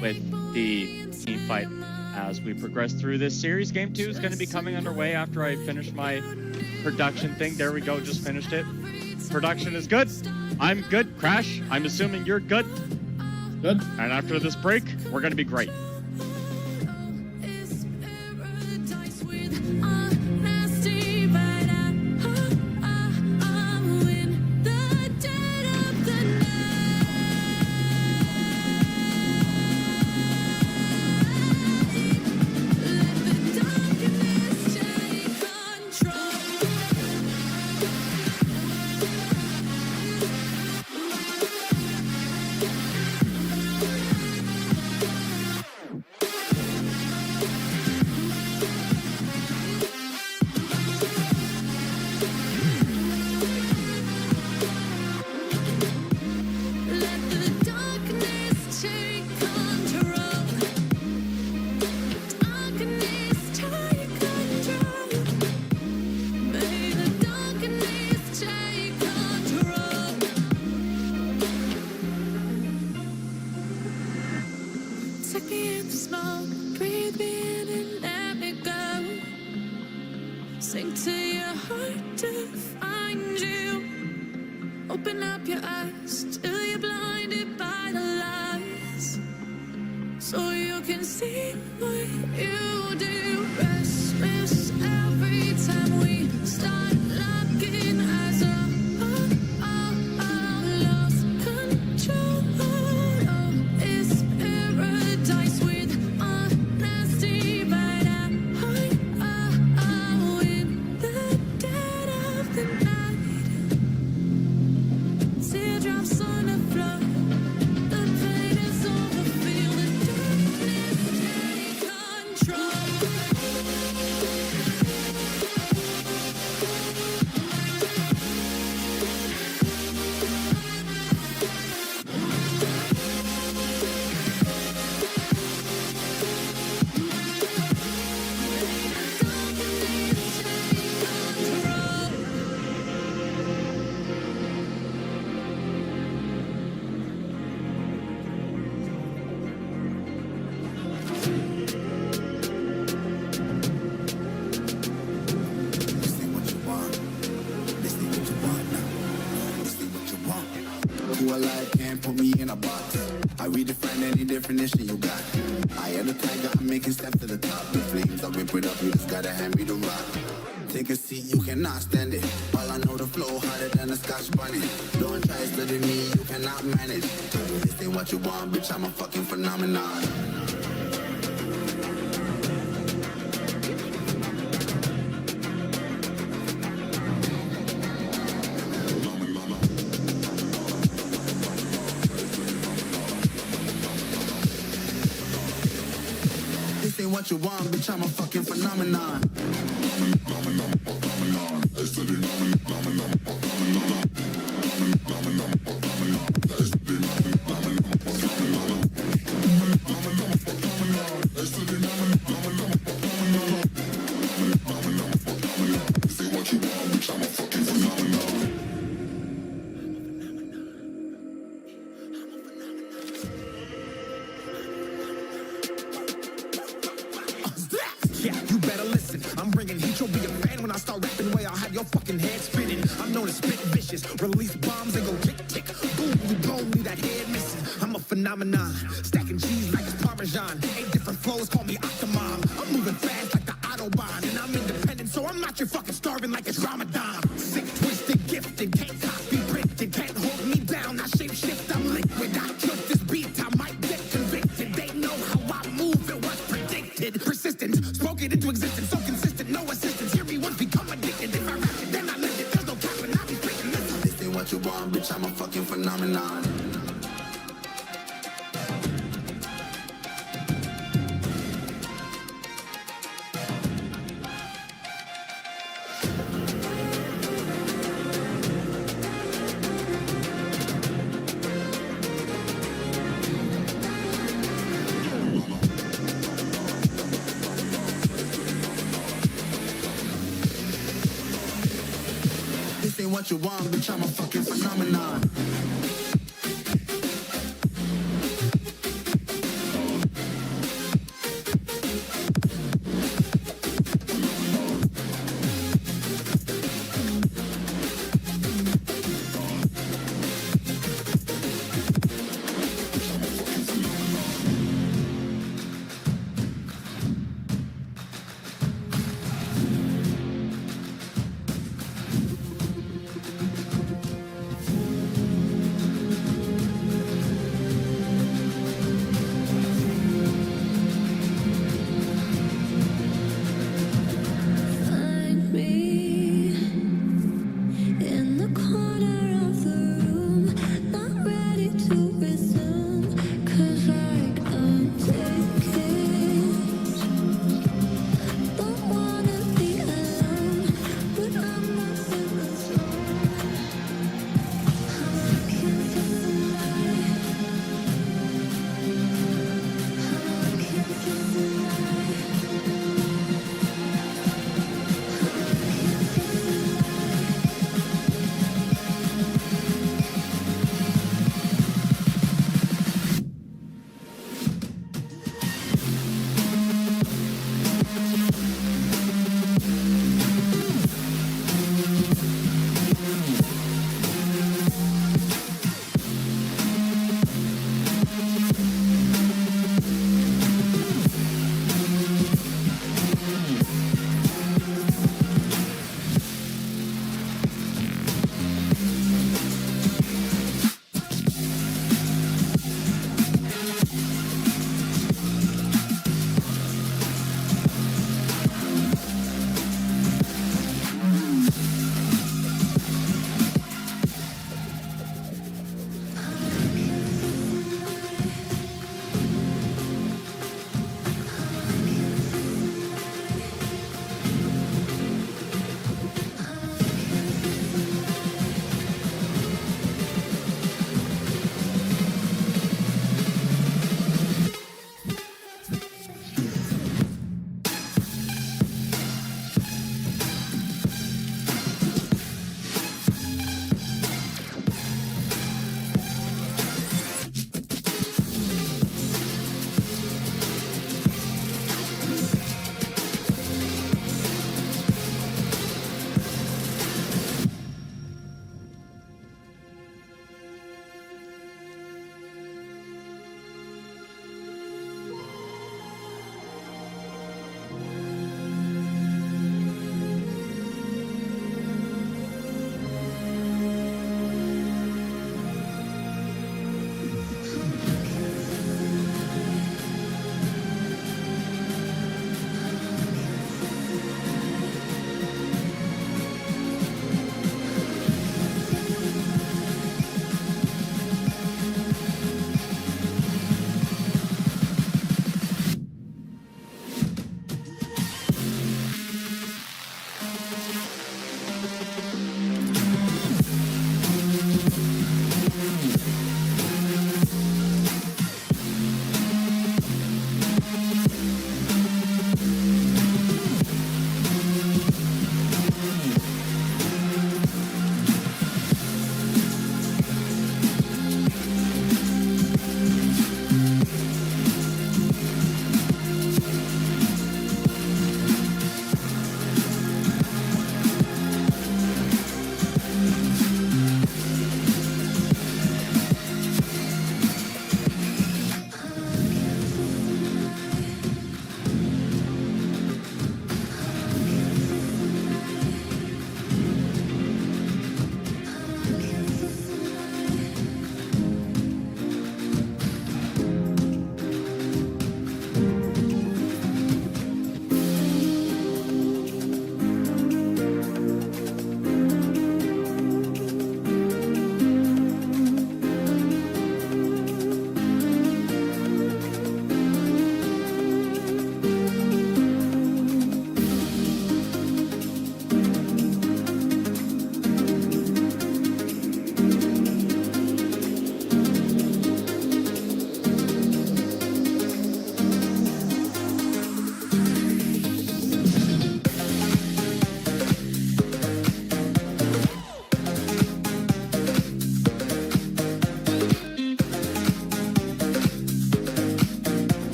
with the team fight as we progress through this series. Game 2 is going to be coming underway after I finish my production thing. There we go, just finished it. Production is good. I'm good. Crash, I'm assuming you're good. Good. And after this break, we're going to be great. Sink to your heart to find you. Open up your eyes till you're blinded by the lies, so you can see what you do. Restless every time we start locking eyes up. Lost control. Oh, it's paradise with honesty, but in the dead of the night. Teardrops on the floor. The pain is over. Feel the darkness take control. This ain't what you want. This ain't what you want now. This ain't what you want. Who alive can't put me in a box. I redefine any definition you got. I am the tiger, I'm making steps to the top. The flames, I whip it up, you just gotta hand me the rock. Take a seat, you cannot stand it. All I know, the flow harder than a Scotch bunny. Don't try studying me, you cannot manage. This ain't what you want, bitch, I'm a fucking phenomenon. This ain't what you want, bitch, I'm a fucking phenomenon. Yeah, you better listen. I'm bringing heat. You'll be a fan when I start rapping. Way I'll have your fucking head spinning. I'm known as spit vicious. Release bombs and go tick tick. Boom, you blown me that head missing. I'm a phenomenon. Stacking cheese like it's Parmesan. 8 different flows, call me Octomom. I'm moving fast like the Autobahn, and I'm independent, so I'm not your fucking starving like it's Ramadan. Sick, twisted, gifted, can't copy, printed, can't hold me down. I shape shift, I'm liquid. I killed this beat, I might get convicted. They know how I move, it was predicted. Persistent, spoke it into existence, so consistent, no assistance. Hear me once, become addicted. If I rap it, then I live it. There's no cap, and I'll be speaking this. This ain't what you want, bitch, I'm a fucking phenomenon. what you want, bitch, I'm a fucking phenomenon.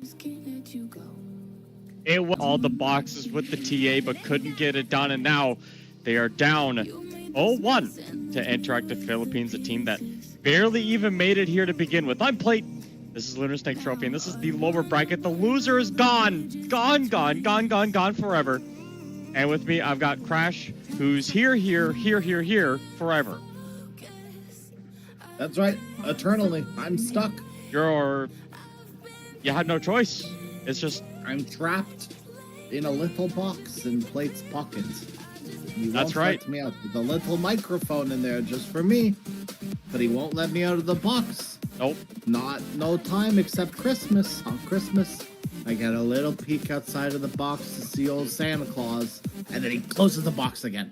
Just can't let you go. It was all the boxes with the TA, but couldn't get it done, and now they are down 0-1 to Interactive Philippines, a team that barely even made it here to begin with. I'm Plate. This is Lunar Snake Trophy, and this is the lower bracket. The loser is gone. Gone forever. And with me, I've got Crash, who's here forever. That's right. Eternally. I'm stuck. You had no choice. It's just... I'm trapped in a little box in Plate's pocket. He That's won't right. let me out with a little microphone in there just for me, but he won't let me out of the box. Nope. No time except Christmas. On Christmas, I get a little peek outside of the box to see old Santa Claus, and then he closes the box again.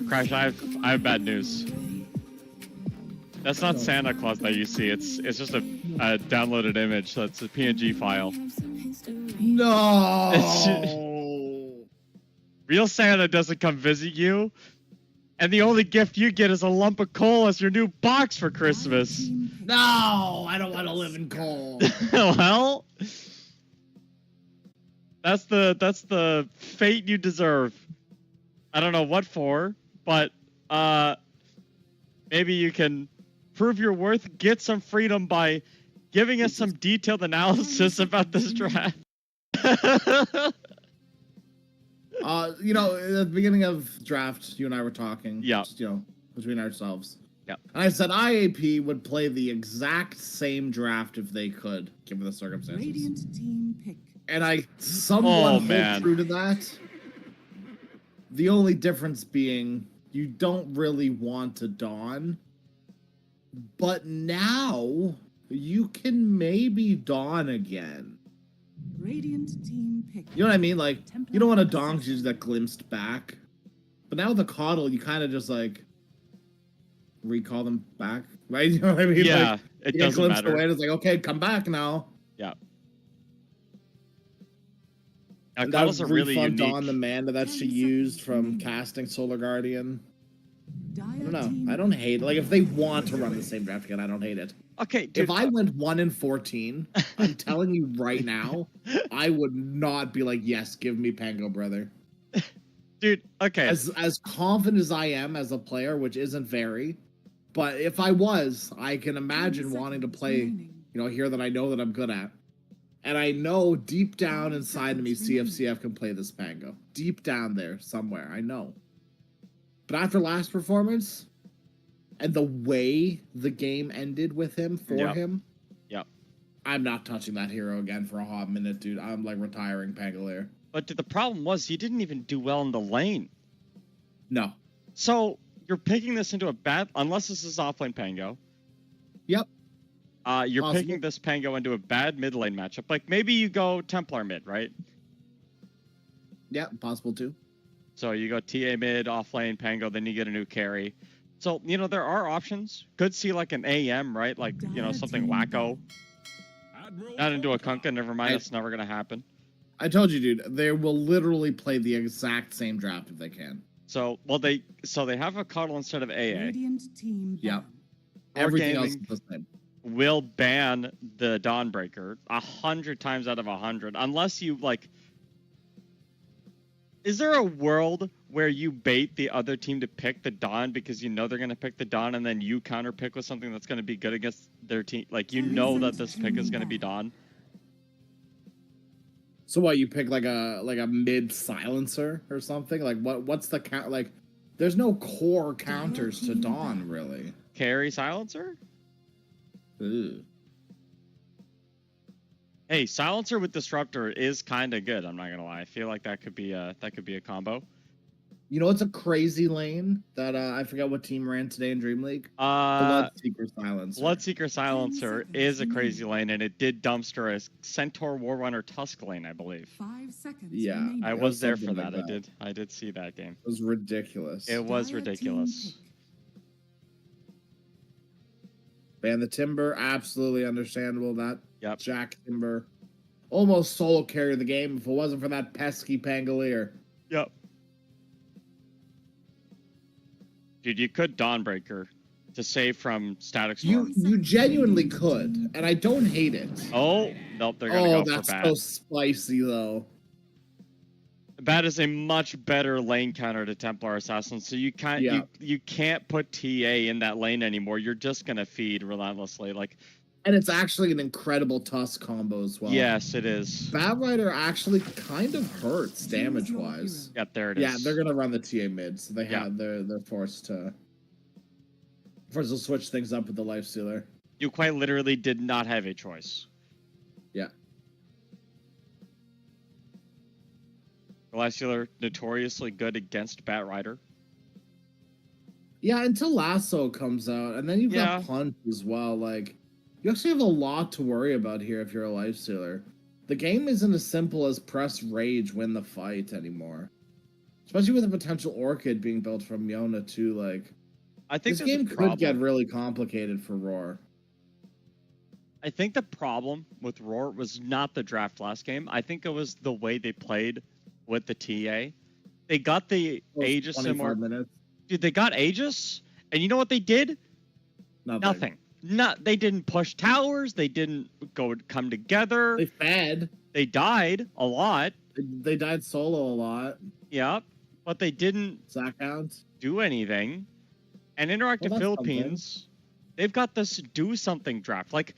Crash, I have bad news. That's not Santa Claus that you see. It's just a downloaded image. So it's a PNG file. No. Real Santa doesn't come visit you, and the only gift you get is a lump of coal as your new box for Christmas. No, I don't want to live in coal. Well, that's the fate you deserve. I don't know what for, but maybe you can prove your worth, get some freedom by giving us some detailed analysis about this draft. You know, at the beginning of draft, you and I were talking. Yeah. Just, you know, between ourselves. Yeah. And I said IAP would play the exact same draft if they could, given the circumstances. Radiant team pick. And I somewhat man. hold true to that. The only difference being you don't really want to Dawn. But now you can maybe Dawn again. Radiant team pick. You know what I mean? Like, you don't want to Dawn because you just got glimpsed back. But now with the coddle, you kind of just like recall them back, right? You know what I mean? Yeah, like, it you get doesn't glimpsed matter. away, and it's like, okay, come back now. Yeah. And That was a really refund unique. Dawn the mana that she used from casting Solar Guardian. I don't know. I don't hate it. Like, if they want to run the same draft again, I don't hate it. Okay, dude. If I went 1-14, I'm telling you right now, I would not be like, yes, give me Pango, brother. Dude, okay. As confident as I am as a player, which isn't very, but if I was, I can imagine wanting to play, a hero that I know that I'm good at. And I know deep down inside of me, CFCF can play this Pango. Deep down there, somewhere, I know. But after last performance, and the way the game ended with him, him, I'm not touching that hero again for a hot minute, dude. I'm like retiring Pangolier. But dude, the problem was he didn't even do well in the lane. No. So you're picking this into a bad, unless this is offlane Pango. Yep. You're Possible. picking this Pango into a bad mid lane matchup. Like maybe you go Templar mid, right? Yeah, possible too. So you go TA mid, offlane Pango, then you get a new carry. So, there are options. Could see like an AM, right? Like, something wacko. Not into a Kunkka, never mind, that's never going to happen. I told you, dude, they will literally play the exact same draft if they can. So, they have a Cuddle instead of AA. Radiant team. Yeah. ban. Everything else is the same. Will ban the Dawnbreaker 100 times out of 100, unless you, like... Is there a world where you bait the other team to pick the Dawn because you know they're going to pick the Dawn and then you counter pick with something that's going to be good against their team? Like, you know that this pick is going to be Dawn. So what, you pick like a mid silencer or something? Like what's the count? Like, there's no core counters to Dawn, really. Carry silencer? Ooh. Hey, silencer with disruptor is kind of good. I'm not gonna lie. I feel like that could be a combo. You know, it's a crazy lane that I forgot what team ran today in Dream League. Bloodseeker Silencer. Bloodseeker Silencer is a crazy lane, and it did dumpster a Centaur Warrunner Tusk lane, I believe. 5 seconds. Yeah, remaining. I was there for something that. like that. I did see that game. It was ridiculous. It was Dire ridiculous. team Ban the Timber, absolutely understandable. That Yep. Jack Timber almost solo carried the game if it wasn't for that pesky Pangolier. Yep. Dude, you could Dawnbreaker to save from Static Storm. You genuinely could, and I don't hate it. Oh, nope, they're gonna go that's for so Bat. spicy though. Bat is a much better lane counter to Templar Assassin, so you can't you can't put TA in that lane anymore. You're just gonna feed relentlessly. Like, And it's actually an incredible Tusk combo as well. yes, it is. Bat Rider actually kind of hurts damage wise. Yep, there it is. Yeah, they're gonna run the TA mid, so they Yeah. have they're forced to switch things up with the Lifestealer. You quite literally did not have a choice. Yeah. Lifestealer notoriously good against Bat Rider. Yeah, until Lasso comes out, and then you've got Punch as well. Like, you actually have a lot to worry about here if you're a Lifestealer. The game isn't as simple as press Rage, win the fight anymore. Especially with the potential Orchid being built from Yona too, like... I think this game could get really complicated for Roar. I think the problem with Roar was not the draft last game. I think it was the way they played with the TA. They got the Aegis similar. Minutes. Dude, they got Aegis, and you know what they did? Nothing. They didn't push towers. They didn't come together. They fed. They died a lot. They died solo a lot. Yep, but they didn't do anything. And Interactive Philippines, they've got this do something draft. Like,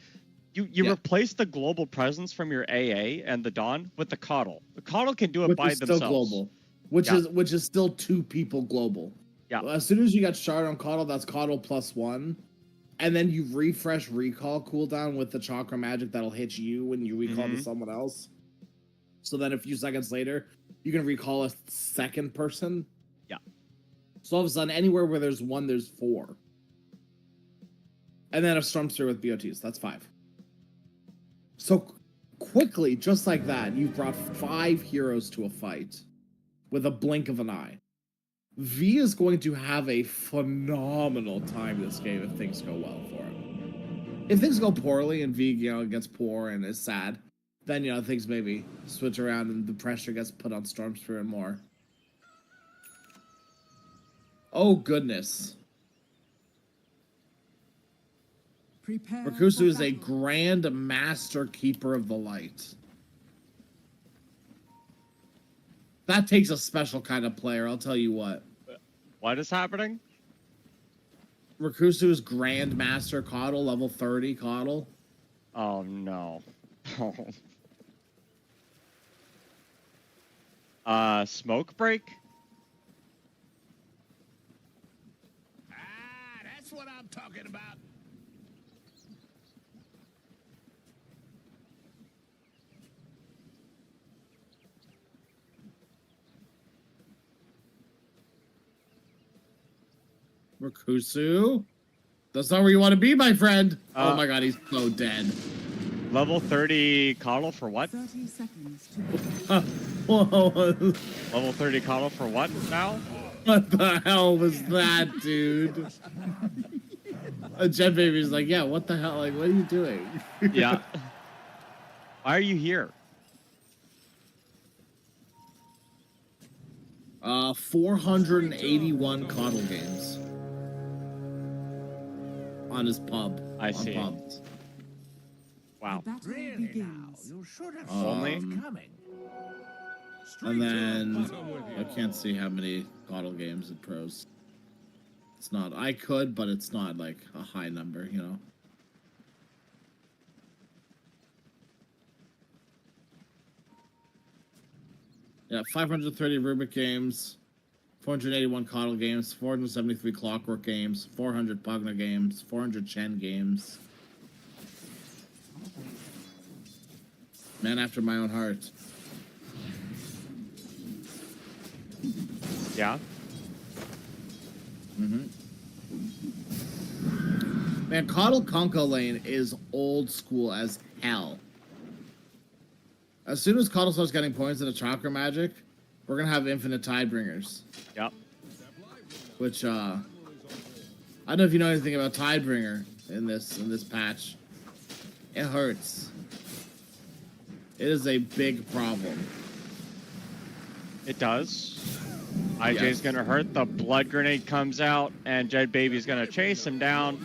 you replace the global presence from your AA and the Dawn with the Coddle. The Coddle can do it by themselves. Still global, which is still 2 people global. Yeah. As soon as you got Shard on Coddle, that's Coddle +1. And then you refresh recall cooldown with the Chakra Magic that'll hit you when you recall to someone else. So then a few seconds later, you can recall a second person. Yeah. So all of a sudden, anywhere where there's 1, there's 4. And then a Stormsphere with BO2s. That's 5. So quickly, just like that, you've brought 5 heroes to a fight with a blink of an eye. V is going to have a phenomenal time this game if things go well for him. If things go poorly and V, gets poor and is sad, then, things maybe switch around and the pressure gets put on Stormsphere and more. Oh, goodness. Rakusu is a grand master keeper of the light. That takes a special kind of player, I'll tell you what. What is happening? Rakusu's Grandmaster Coddle, level 30 Coddle. Oh no. Smoke break? That's what I'm talking about. Rakusu? That's not where you want to be, my friend. Oh Uh, my god, he's so dead. Level 30 coddle for what? 30 seconds to Whoa, Level 30 coddle for what now? what the hell was that, dude? Jet Baby's like, yeah, what the hell? Like, what are you doing? Yeah. Why are you here? 481 coddle games on his pub. I on see. Pubs. Wow. the battle begins. You should have Only? seen it coming. And then I can't see how many coddle games it pros. It's not. I could, but it's not like a high number, you know. Yeah, 530 Rubik games, 481 Coddle games, 473 Clockwork games, 400 Pugna games, 400 Chen games. Man after my own heart. Yeah. Mm-hmm. Man, Coddle Conco Lane is old school as hell. As soon as Coddle starts getting points into Chakra Magic, we're gonna have infinite Tidebringers. Yep. Which I don't know if you know anything about Tidebringer in this patch. It hurts. It is a big problem. It does. IJ's Yes. gonna hurt. The blood grenade comes out, and Jet Baby's gonna chase him down.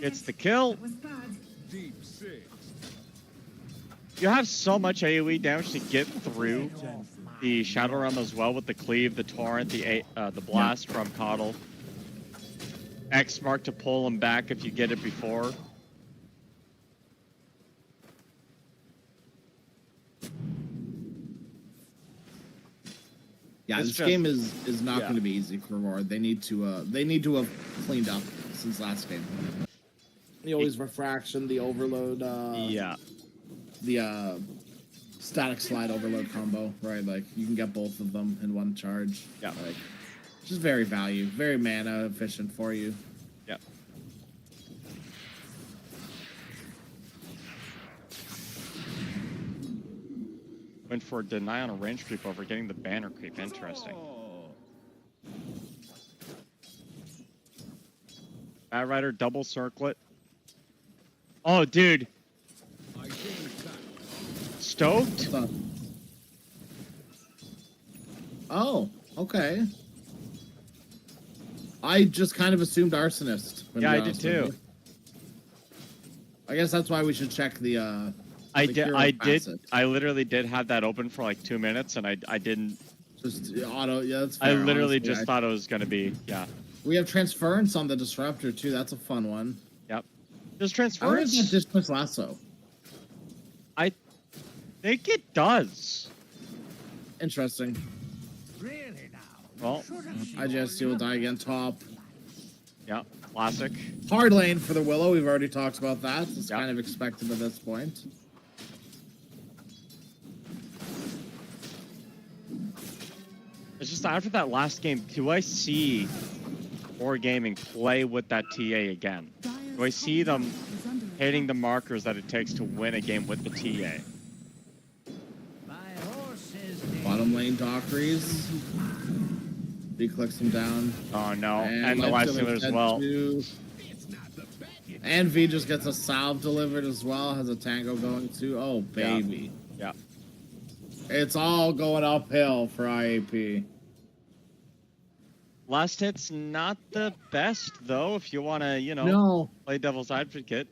Gets the kill. You have so much AoE damage to get through the Shadow Realm as well with the Cleave, the Torrent, the Blast from Coddle. X mark to pull him back if you get it before. Yeah, It's this just- game is not yeah. going to be easy for Roar. They need to have cleaned up since last game. The always refraction, the overload, Yeah. the static slide overload combo, right? Like you can get both of them in one charge. Yeah. Like just very very mana efficient for you. Yep. Went for deny on a range creep over getting the banner creep. Interesting. Bat Rider double circlet. Oh, dude. Stoked? So- Oh, okay. I just kind of assumed arsonist. to Yeah, be I did honest with too. you. I guess that's why we should check the I the did. hero I did. facet. I literally did have that open for like 2 minutes, and I didn't. Just auto. Yeah, that's I fair, literally honestly. just thought it was gonna be. Yeah. We have transference on the disruptor too. That's a fun one. Yep. Does I wonder if that transference? dismiss lasso. I think it does. Interesting. Really now? Well, I just will die again top. yeah. Classic. Hard lane for the Willow. We've already talked about that. It's Yep. kind of expected at this point. It's just after that last game, do I see more gaming play with that TA again? Do I see them hitting the markers that it takes to win a game with the TA? Bottom lane Dockeries. He clicks him down. Oh no, and the Life last Stealer's healer as dead well. too. And V just gets a salve delivered as well. Has a tango going too. Oh baby. Yeah. It's all going uphill for IAP. Last hit's not the best though. If you want to, No. play devil's advocate.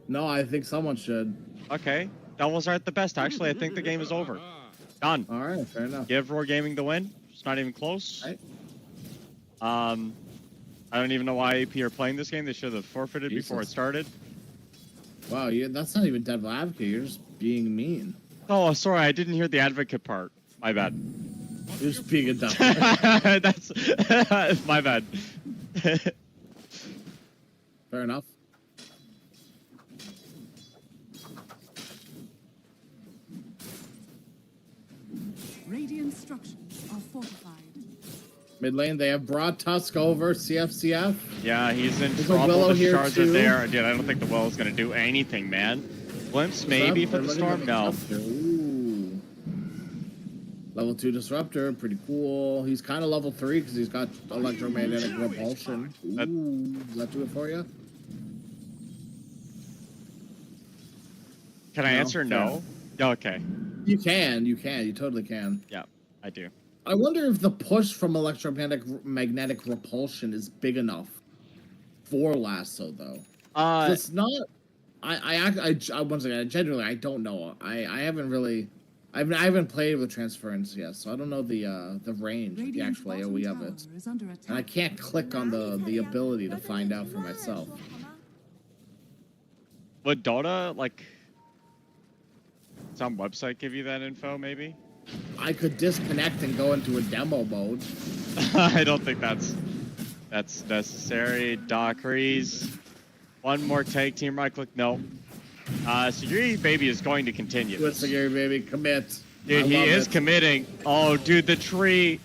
No, I think someone should. Okay, devils aren't the best. Actually, I think the game is over. Done. All right, fair enough. Give Roar Gaming the win. It's not even close. Right. I don't even know why IAP are playing this game. They should have forfeited before it Jesus. started. Wow, that's not even devil advocate. You're just being mean. Oh, sorry, I didn't hear the advocate part. My bad. You're just being a devil. That's my bad. Fair enough. Radiant structures are fortified. Mid lane, they have brought Tusk over. CF. Yeah, he's in There's a trouble. Willow The here shards too. are there. Dude, I don't think the Willow's gonna do anything, man. Glimpse maybe for the storm? No. Ooh. Level 2 Disruptor, pretty cool. He's kind of level 3 because he's got electromagnetic repulsion. Ooh, does that do it for you? Can I No? answer no? Okay. You can. You totally can. Yeah, I do. I wonder if the push from magnetic repulsion is big enough for Lasso, though. It's not. I once again, genuinely, I don't know. I haven't played with transference yet, so I don't know the range, the Radiant's actual bottom AOE of tower it, is under and I attack. can't click on the ability to find out for myself. Would Dota, like, some website give you that info, maybe? I could disconnect and go into a demo mode. I don't think that's necessary. Dockeries. One more tag team right click. No. Security Baby is going to continue. Do it, Security Baby, commit. Dude, he is committing. Oh, dude, the tree.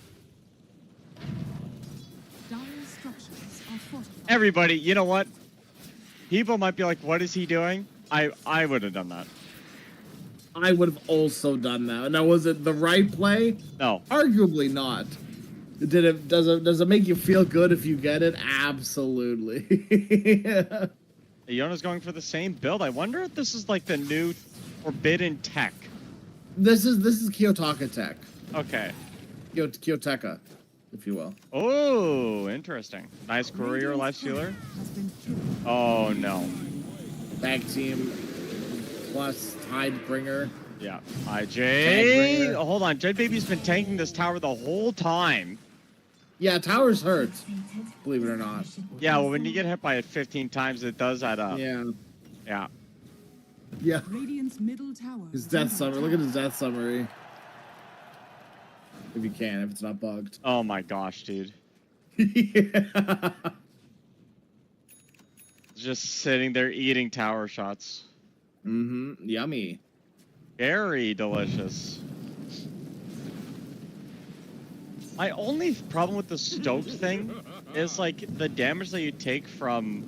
Dire structures are fortified. Everybody, you know what? People might be like, what is he doing? I would have done that. I would have also done that. Now, was it the right play? No. Arguably not. Does it make you feel good if you get it? Absolutely. Yona's going for the same build. I wonder if this is like the new forbidden tech. This is Kiyotaka tech. Okay. Kiyotaka, if you will. Oh, interesting. Nice courier life stealer. Has been killed. Oh no. Tag team plus Tidebringer. Yeah. Tag IJ. bringer. Oh, hold on. Jed Baby's been tanking this tower the whole time. Yeah, towers hurt. Believe it or not. Yeah, well, when you get hit by it 15 times, it does add up. Yeah. Yeah. Yeah. Radiant's middle tower. His is death under summary. attack. Look at his death summary. If you can, if it's not bugged. Oh my gosh, dude. Yeah. Just sitting there eating tower shots. Mm-hmm. Yummy. Very delicious. My only problem with the stoked thing is like the damage that you take from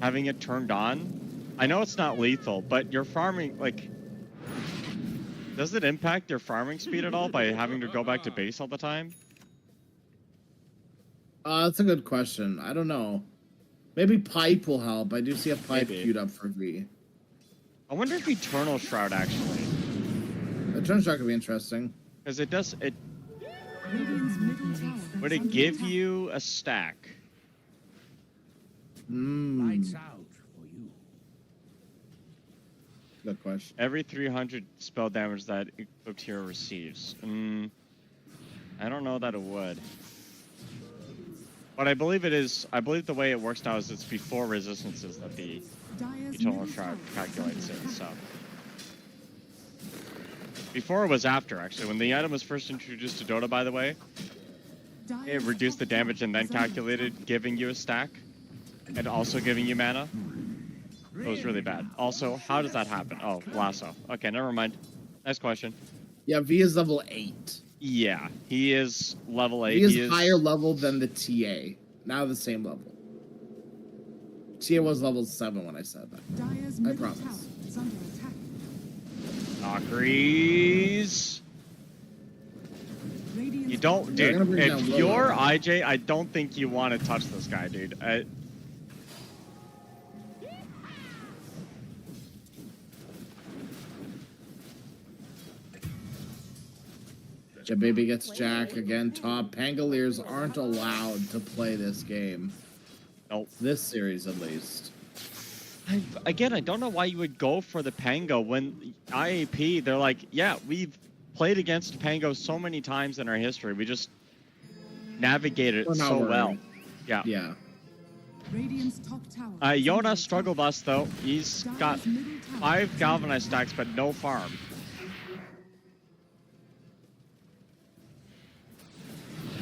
having it turned on. I know it's not lethal, but your farming, like, does it impact your farming speed at all by having to go back to base all the time? That's a good question. I don't know. Maybe pipe will help. I do see a pipe Maybe. queued up for V. I wonder if Eternal Shroud actually, The turn shot could be interesting. because it does it. Radiant's middle tower Would is it under give attack. you a stack? Lights out for you. Good question. Every 300 spell damage that equipped hero receives. I don't know that it would. But I believe it is. I believe the way it works now is it's before resistances that the Dire's Eternal middle Shroud tower calculates is it. under So attack. before it was after actually. When the item was first introduced to Dota, by the way, it Dire's reduced the top tower damage and then is under calculated attack. giving you a stack and also giving you mana. It was really bad. Also, how does that happen? Oh, lasso. Okay, never mind. Next question. Yeah, V is level 8. Yeah, he is level 8. V is higher level than the TA. Now the same level. TA was level 7 when I said that. Dire's I middle promise. tower is under attack. Valkyries. Radiant's You don't, bottom They're dude. gonna bring If down you're Willow. IJ, I don't think you want to touch this guy, dude. Baby gets Jack again. Top Pangoliers aren't allowed to play this game. Nope. This series, at least. Again, I don't know why you would go for the Pango when IAP, they're like, yeah, we've played against Pango so many times in our history. We just navigated We're it not so worried. well. Yeah. Yeah. Radiant's top tower. is under Yona attack. struggle bus though. He's got Dire's middle tower 5 is under galvanized attack. stacks, but no farm.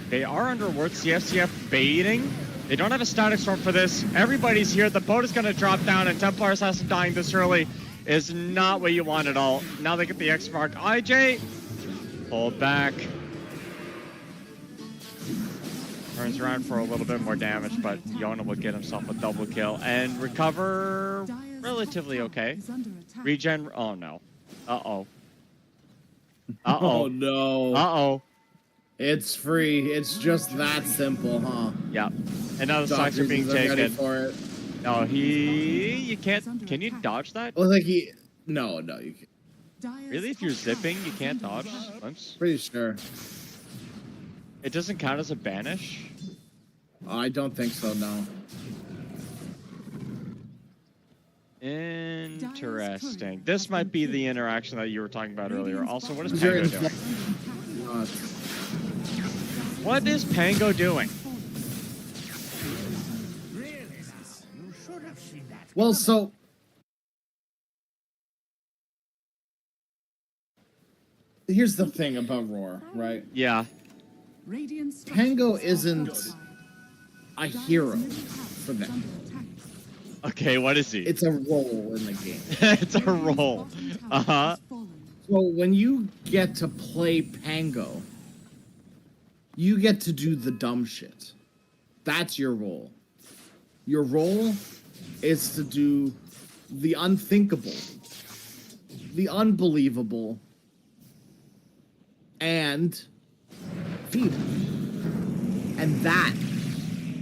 They are under word CFCF baiting. They don't have a static storm for this. Everybody's here. The boat is going to drop down, and Templar Assassin dying this early is not what you want at all. Now they get the X mark. IJ, pull back. Turns around for a little bit more damage, but Yona will get himself a double kill and recover Dire's relatively top tower okay. is under attack. Regen. Oh no. Uh-oh. Oh Uh-oh. no. Uh-oh. It's free. It's just that simple, huh? Yeah. And now the stocks are being Ready taken. for it. No, you can't. Can you dodge that? Well, like he. No, you can't. Dire's Really? If top you're tower zipping, you is can't under dodge? attack. Oops. Pretty sure. It doesn't count as a banish? I don't think so. No. Interesting. This might be the interaction that you were talking about earlier. Also, what is Is there Pango doing? What is Pango doing? Really, sis, you should have seen that. Well, so here's the thing about Roar, right? Yeah. Radiant's top Pango tower isn't is a Dire's hero middle tower for is them. under attack. Okay, what is he? It's a role in the game. It's a Radiant's roll. bottom tower Uh-huh. has fallen. So when you get to play Pango, you get to do the dumb shit. That's your role. Your role is to do the unthinkable, the unbelievable, and feed. And that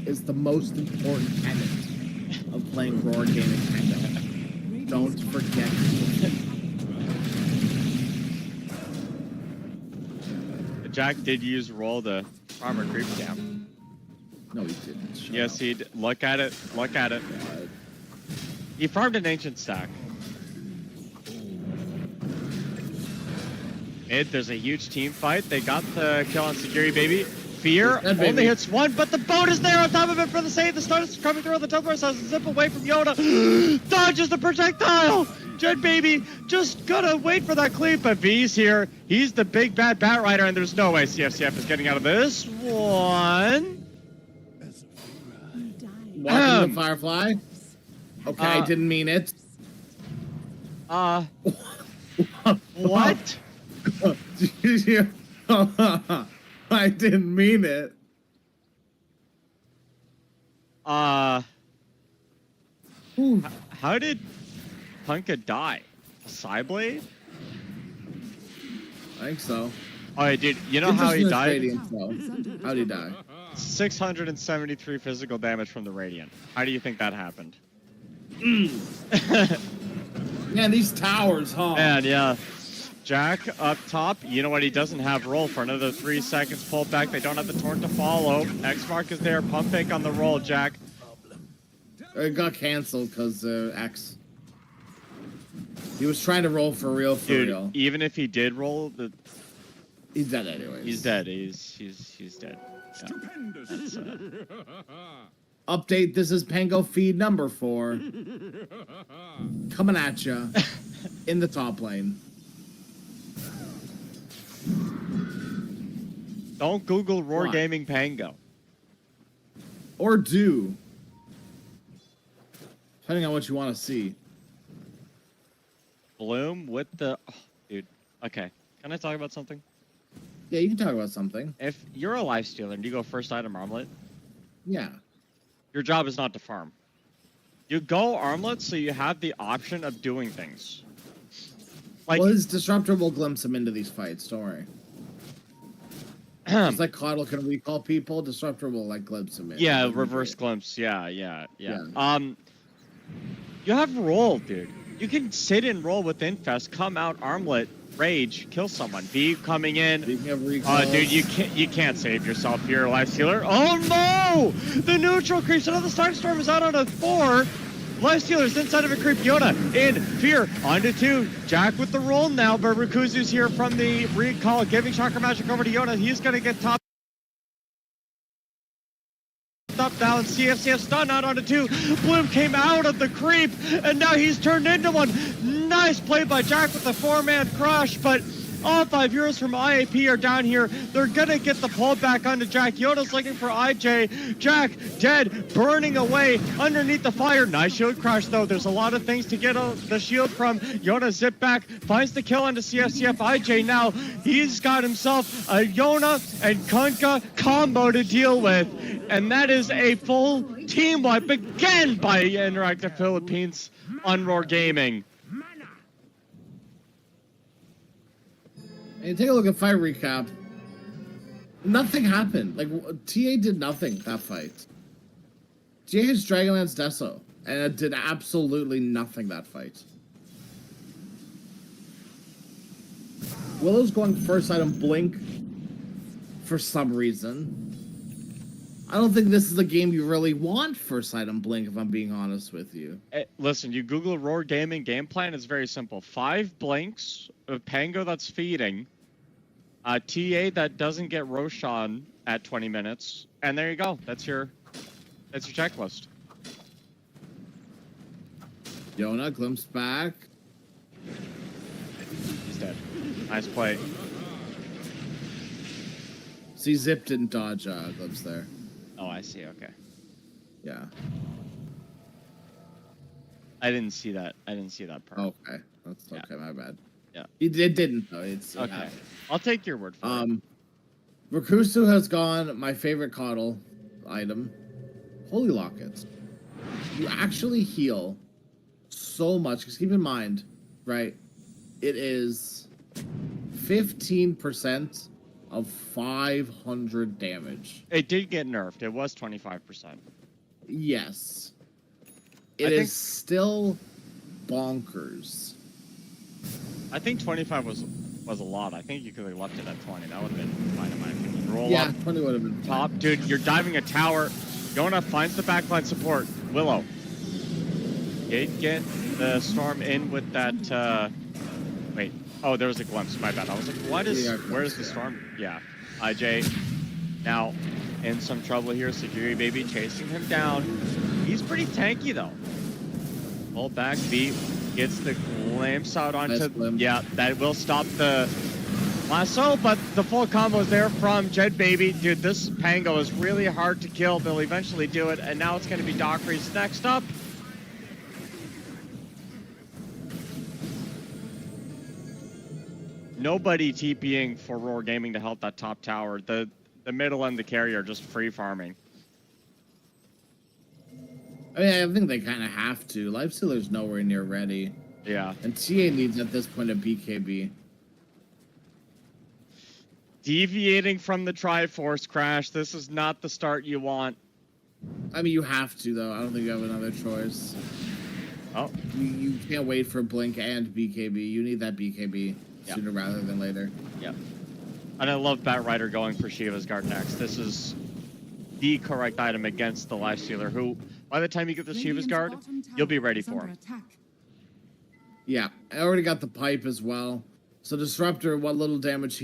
is the most important tenet of playing Roar Gaming Pango. Don't forget. Jack did use roll the armor creep down. No, he didn't. Shut Yes, up. he did. Look at it. Look at it. He farmed an ancient stack. Mid, there's a huge team fight. They got the kill on Security Baby. Fear That baby. only hits one, but the boat is there on top of it for the save. The stun is coming through. The Templar has to zip away from Yoda. Dodges the projectile. Jet Baby just gonna wait for that cleave, but V's here. He's the big bad bat rider, and there's no way CFCF is getting out of this one. Walking the Firefly? Okay, I didn't mean it. What? I didn't mean it. Ooh. How did Punka die? A Psyblade? I think so. Oh, dude, you know how he Interesting died? Radiant, though. How'd he die? 673 physical damage from the Radiant. How do you think that happened? Man, these towers, huh? And yeah, Jack up top. You know what? He doesn't have roll for another 3 seconds. Pull back. They don't have the torrent to follow. X mark is there. Pump fake on the roll, Jack. It got canceled because X. He was trying to roll for real, Dude, real. even if he did roll, He's dead anyways. he's dead. He's dead. Yeah. Stupendous. Update, this is Pango feed number 4. Coming at ya in the top lane. Don't Google Roar Why? Gaming Pango. Or do. Depending on what you want to see. Bloom with the... Oh, dude. Okay. Can I talk about something? Yeah, you can talk about something. If you're a life stealer and you go first item armlet, Yeah. your job is not to farm. You go armlet so you have the option of doing things. Like, Well, his Disruptor will glimpse him into these fights, don't worry. It's like Coddle can recall people, Disruptor will, like, glimpse him in. yeah, reverse glimpse. Yeah. Yeah. You have roll, dude. You can sit and roll with Infest, come out armlet, rage, kill someone. B coming in. Speaking of recall, Dude, you can't save yourself here, life stealer. Oh no! The neutral creeps. Another Stark Storm is out on a 4. Lifestealer's inside of a creep. Yoda in fear. Onto 2. Jack with the roll now, but Rikuzu's here from the recall, giving Chakra Magic over to Yoda. He's going to get top down. CFCF stun out onto 2. Bloom came out of the creep, and now he's turned into one. Nice play by Jack with the 4-man crush, but all 5 heroes from IAP are down here. They're gonna get the pull back onto Jack. Yoda's looking for IJ. Jack dead, burning away underneath the fire. Nice shield crush though. There's a lot of things to get the shield from. Yoda zip back, finds the kill onto CFCF. IJ now, he's got himself a Yona and Kunkka combo to deal with. And that is a full team wipe again by Interactive Philippines on Roar Gaming. And take a look at fight recap. Nothing happened. Like, TA did nothing that fight. TA hits Dragonlance Deso, and it did absolutely nothing that fight. Willow's going first item Blink for some reason. I don't think this is a game you really want first item Blink, if I'm being honest with you. Hey, listen, you Google Roar Gaming game plan, it's very simple. 5 blinks, a Pango that's feeding, a TA that doesn't get Roshan at 20 minutes, and there you go. That's your checklist. Yona glimpse back. He's dead. Nice play. See, Zip didn't dodge glimpse there. Oh, I see. Okay. Yeah. I didn't see that. I didn't see that part. Okay. That's okay, my bad. Yeah. It didn't, though. It's Okay. I'll take your word for it. Rikusu has gone my favorite coddle item. Holy Lockets. You actually heal so much, because keep in mind, right, it is 15% of 500 damage. It did get nerfed. It was 25%. Yes. It is still bonkers. I think 25 was a lot. I think you could have left it at 20. That would have been fine in my opinion. Roll Yeah, up. 20 would have been Top, dude, you're diving a tower. Yona finds the backline support. Willow. Did get the storm in with that, wait. Oh, there was a glimpse. My bad. I was like, where's the storm? Yeah. IJ now in some trouble here. Security Baby chasing him down. He's pretty tanky, though. Pull back. B gets the glimpse out onto... Nice yeah, that will stop the lasso, but the full combo is there from Jed Baby. Dude, this Pango is really hard to kill. They'll eventually do it, and now it's going to be Dockery's next up. Nobody TPing for Roar Gaming to help that top tower. The middle and the carry are just free farming. I mean, I think they kind of have to. Lifestealer's nowhere near ready. Yeah. And TA needs, at this point, a BKB. Deviating from the Triforce crash. This is not the start you want. I mean, you have to, though. I don't think you have another choice. Oh. You can't wait for Blink and BKB. You need that BKB sooner rather than later. Yep. And I love Batrider going for Shiva's Guard next. This is the correct item against the Lifestealer, who, by the time you get the Shiva's Guard, you'll be ready for him. Yeah, I already got the pipe as well. So Disruptor, what little damage he